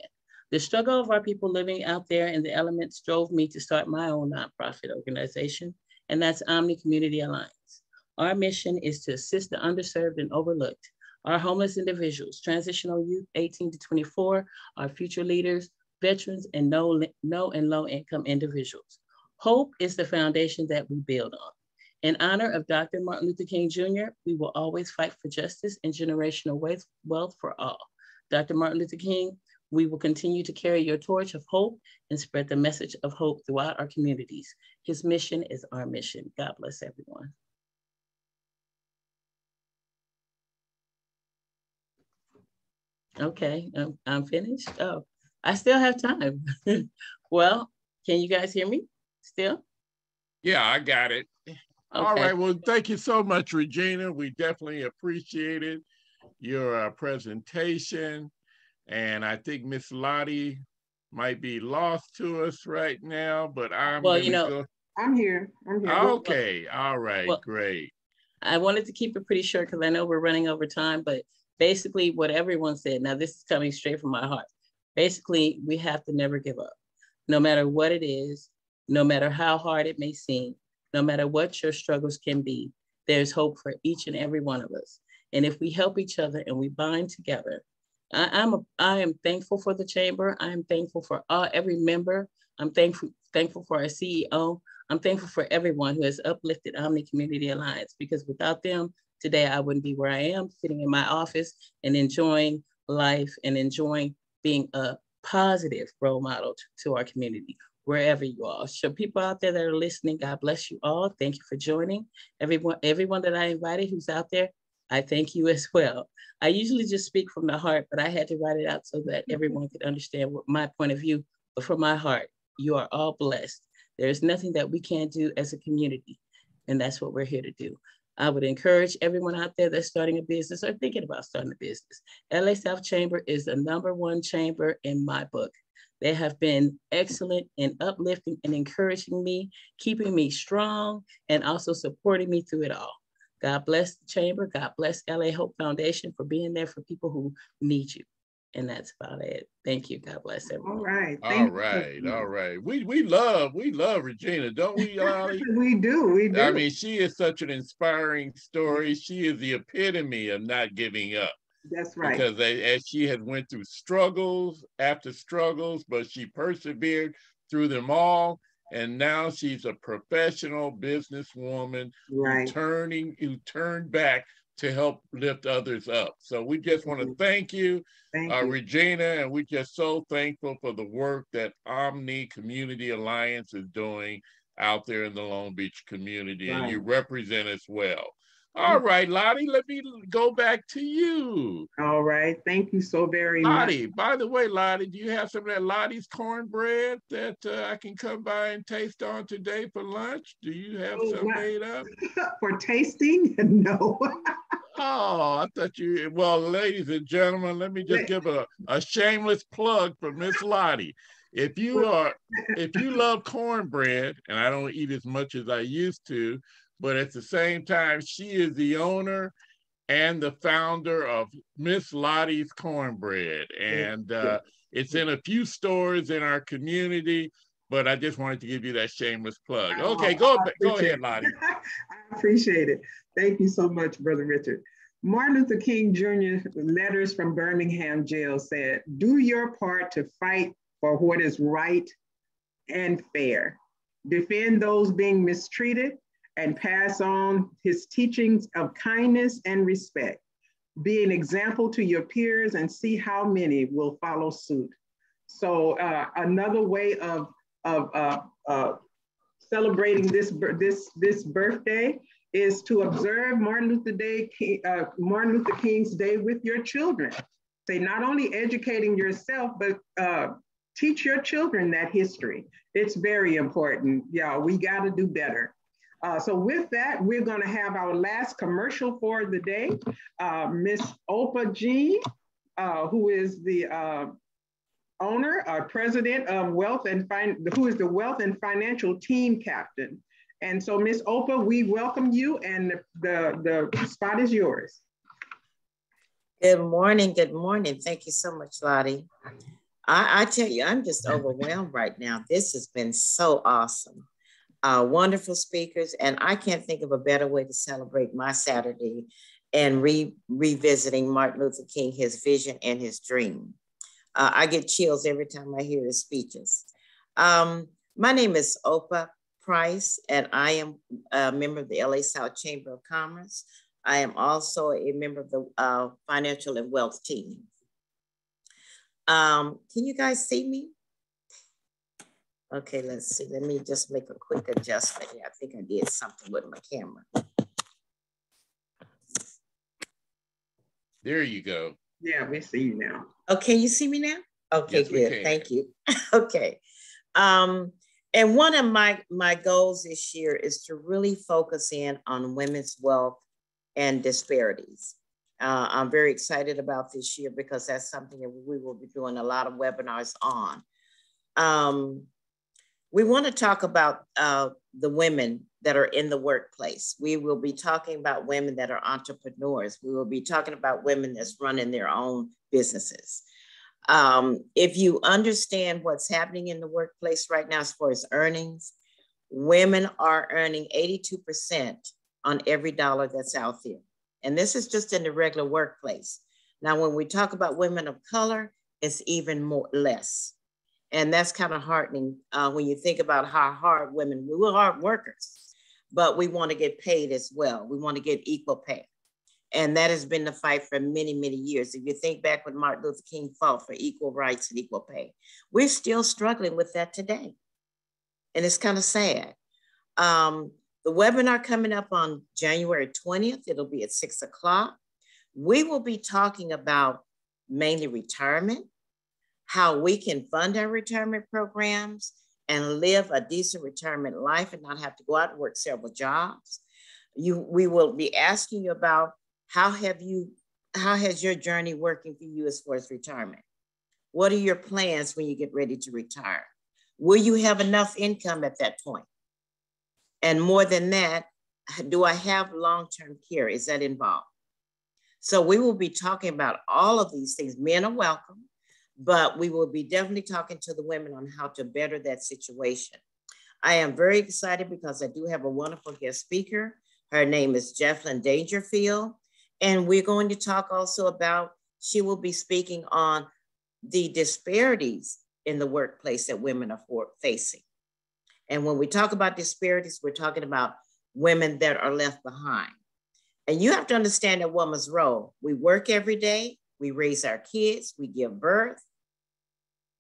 The struggle of our people living out there in the elements drove me to start my own nonprofit organization, and that's Omni Community Alliance. Our mission is to assist the underserved and overlooked, our homeless individuals, transitional youth 18 to 24, our future leaders, veterans, and no and low income individuals. Hope is the foundation that we build on. In honor of Dr. Martin Luther King Jr., we will always fight for justice and generational wealth for all. Dr. Martin Luther King, we will continue to carry your torch of hope and spread the message of hope throughout our communities. His mission is our mission. God bless everyone. Okay, I'm finished. Oh, I still have time. Well, can you guys hear me still? Yeah, I got it. Okay. All right, well, thank you so much, Regina. We definitely appreciated your presentation. And I think Miss Lottie might be lost to us right now, but I'm I'm here. Okay, all right, great. I wanted to keep it pretty short because I know we're running over time, but basically what everyone said, now this is coming straight from my heart. Basically, we have to never give up. No matter what it is, no matter how hard it may seem, no matter what your struggles can be, there's hope for each and every one of us. And if we help each other and we bind together, I am thankful for the chamber. I am thankful for every member. I'm thankful for our CEO. I'm thankful for everyone who has uplifted Omni Community Alliance, because without them today, I wouldn't be where I am, sitting in my office and enjoying life and enjoying being a positive role model to our community, wherever you are. So people out there that are listening, God bless you all. Thank you for joining. Everyone that I invited who's out there, I thank you as well. I usually just speak from the heart, but I had to write it out so that everyone could understand what my point of view, but from my heart, you are all blessed. There's nothing that we can't do as a community, and that's what we're here to do. I would encourage everyone out there that's starting a business or thinking about starting a business. LA South Chamber is the #1 chamber in my book. They have been excellent in uplifting and encouraging me, keeping me strong, and also supporting me through it all. God bless the chamber. God bless LA Hope Foundation for being there for people who need you. And that's about it. Thank you. God bless everyone. All right. All right. We love Regina, don't we, Lottie? We do. I mean, she is such an inspiring story. She is the epitome of not giving up. That's right. Because as she has went through struggles after struggles, but she persevered through them all. And now she's a professional businesswoman, right, who turned back to help lift others up. So we just want to thank you, Regina, and we're just so thankful for the work that Omni Community Alliance is doing out there in the Long Beach community, and you represent us well. All right, Lottie, let me go back to you. All right, thank you so very much. Lottie, by the way, Lottie, do you have some of that Lottie's cornbread that I can come by and taste on today for lunch? Do you have some made up? For tasting? No. Oh, I thought you, well, ladies and gentlemen, let me just give a shameless plug for Miss Lottie. If you love cornbread, and I don't eat as much as I used to, but at the same time, she is the owner and the founder of Miss Lottie's Cornbread. And it's in a few stores in our community, but I just wanted to give you that shameless plug. Okay, go ahead, Lottie. I appreciate it. Thank you so much, Brother Richard. Martin Luther King Jr. letters from Birmingham jail said, "Do your part to fight for what is right and fair. Defend those being mistreated and pass on his teachings of kindness and respect. Be an example to your peers and see how many will follow suit." So another way of celebrating this birthday is to observe Martin Luther King's Day with your children. Say, not only educating yourself, but teach your children that history. It's very important, y'all. We got to do better. So with that, we're going to have our last commercial for the day. Miss Opa Jean, who is the owner, president of who is the Wealth and Financial Team Captain. And so, Miss Opa, we welcome you, and the spot is yours. Good morning. Good morning. Thank you so much, Lottie. I tell you, I'm just overwhelmed right now. This has been so awesome. Wonderful speakers, and I can't think of a better way to celebrate my Saturday and revisiting Martin Luther King, his vision and his dream. I get chills every time I hear his speeches. My name is Opa Price, and I am a member of the LA South Chamber of Commerce. I am also a member of the Financial and Wealth team. Can you guys see me? Okay, let's see. Let me just make a quick adjustment here. I think I did something with my camera. There you go. Yeah, we see you now. Okay, you see me now? Okay, yes, good. Thank you. Okay. And one of my goals this year is to really focus in on women's wealth and disparities. I'm very excited about this year because that's something that we will be doing a lot of webinars on. We want to talk about the women that are in the workplace. We will be talking about women that are entrepreneurs. We will be talking about women that's running their own businesses. If you understand what's happening in the workplace right now as far as earnings, women are earning 82% on every dollar that's out there. And this is just in the regular workplace. Now, when we talk about women of color, it's even less. And that's kind of heartening when you think about how hard women, we're hard workers, but we want to get paid as well. We want to get equal pay. And that has been the fight for many, many years. If you think back when Martin Luther King fought for equal rights and equal pay, we're still struggling with that today. And it's kind of sad. The webinar coming up on January 20th, it'll be at 6 o'clock. We will be talking about mainly retirement, how we can fund our retirement programs and live a decent retirement life and not have to go out and work several jobs. We will be asking you about how has your journey working for you as far as retirement? What are your plans when you get ready to retire? Will you have enough income at that point? And more than that, do I have long-term care? Is that involved? So we will be talking about all of these things. Men are welcome, but we will be definitely talking to the women on how to better that situation. I am very excited because I do have a wonderful guest speaker. Her name is Jefflyn Dangerfield. And we're going to talk also about, she will be speaking on the disparities in the workplace that women are facing. And when we talk about disparities, we're talking about women that are left behind. And you have to understand a woman's role. We work every day, we raise our kids, we give birth.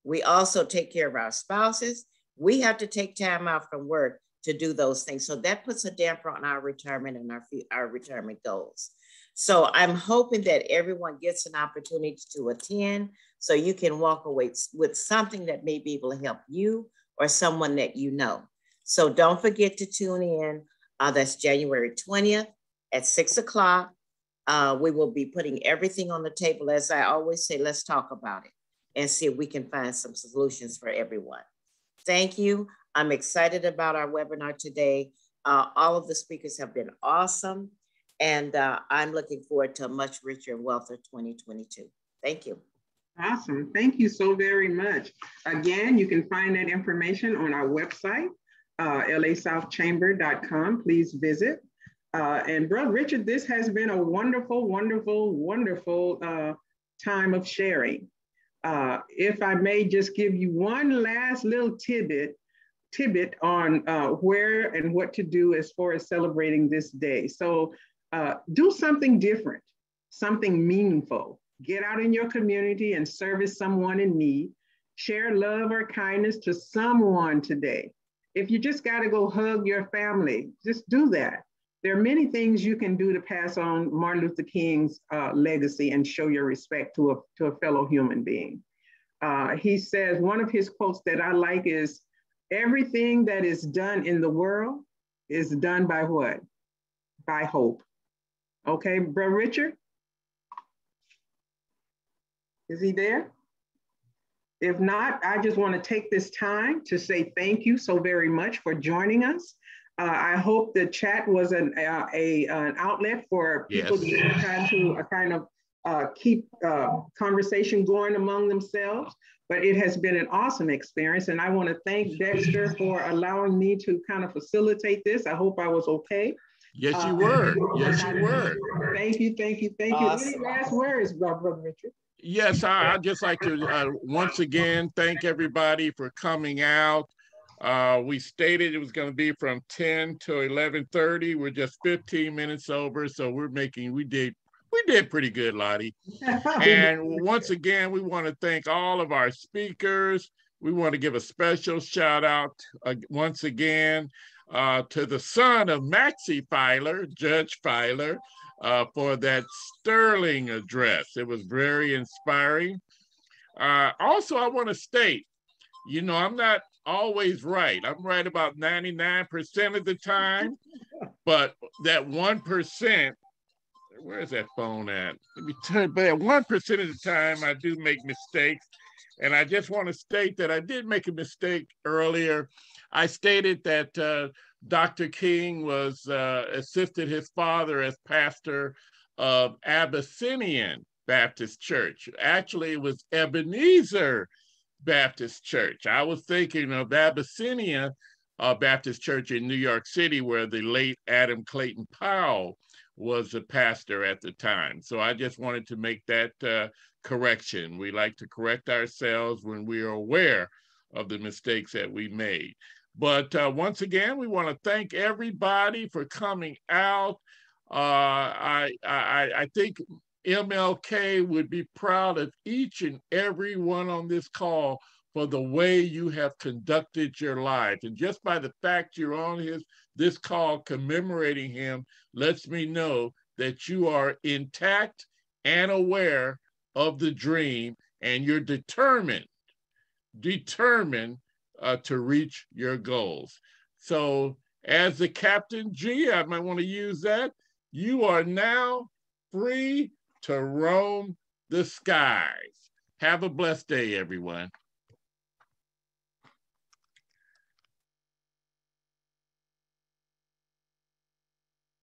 We also take care of our spouses. We have to take time out from work to do those things. So that puts a damper on our retirement and our retirement goals. So I'm hoping that everyone gets an opportunity to attend so you can walk away with something that may be able to help you or someone that you know. So don't forget to tune in. That's January 20th at 6 o'clock. We will be putting everything on the table. As I always say, let's talk about it and see if we can find some solutions for everyone. Thank you. I'm excited about our webinar today. All of the speakers have been awesome. And I'm looking forward to a much richer Wealth of 2022. Thank you. Awesome. Thank you so very much. Again, you can find that information on our website, lasouthchamber.com. Please visit. And Brother Richard, this has been a wonderful, wonderful, wonderful time of sharing. If I may just give you one last little tidbit on where and what to do as far as celebrating this day. So do something different, something meaningful. Get out in your community and service someone in need. Share love or kindness to someone today. If you just got to go hug your family, just do that. There are many things you can do to pass on Martin Luther King's legacy and show your respect to a fellow human being. He says, one of his quotes that I like is, everything that is done in the world is done by what? By hope. Okay, Brother Richard? Is he there? If not, I just want to take this time to say thank you so very much for joining us. I hope the chat was an outlet for people to kind of keep conversation going among themselves. But it has been an awesome experience. And I want to thank Dexter for allowing me to kind of facilitate this. I hope I was okay. Yes, you were. Yes, you were. Thank you, thank you, thank you. Any last words, Brother Richard? Yes, I'd just like to once again thank everybody for coming out. We stated it was going to be from 10 to 11:30. We're just 15 minutes over, so we did pretty good, Lottie. And once again, we want to thank all of our speakers. We want to give a special shout out once again to the son of Maxie Filer, Judge Filer, for that sterling address. It was very inspiring. Also, I want to state, you know, I'm not always right. I'm right about 99% of the time, but that 1%, where's that phone at? Let me turn back. 1% of the time I do make mistakes. And I just want to state that I did make a mistake earlier. I stated that Dr. King was assisted his father as pastor of Abyssinian Baptist Church. Actually, it was Ebenezer Baptist Church. I was thinking of Abyssinia Baptist Church in New York City, where the late Adam Clayton Powell was the pastor at the time. So I just wanted to make that correction. We like to correct ourselves when we are aware of the mistakes that we made. But once again, we want to thank everybody for coming out. I think MLK would be proud of each and every one on this call for the way you have conducted your life. And just by the fact you're on this call commemorating him lets me know that you are intact and aware of the dream, and you're determined to reach your goals. So as the Captain G, I might want to use that, you are now free to roam the skies. Have a blessed day, everyone.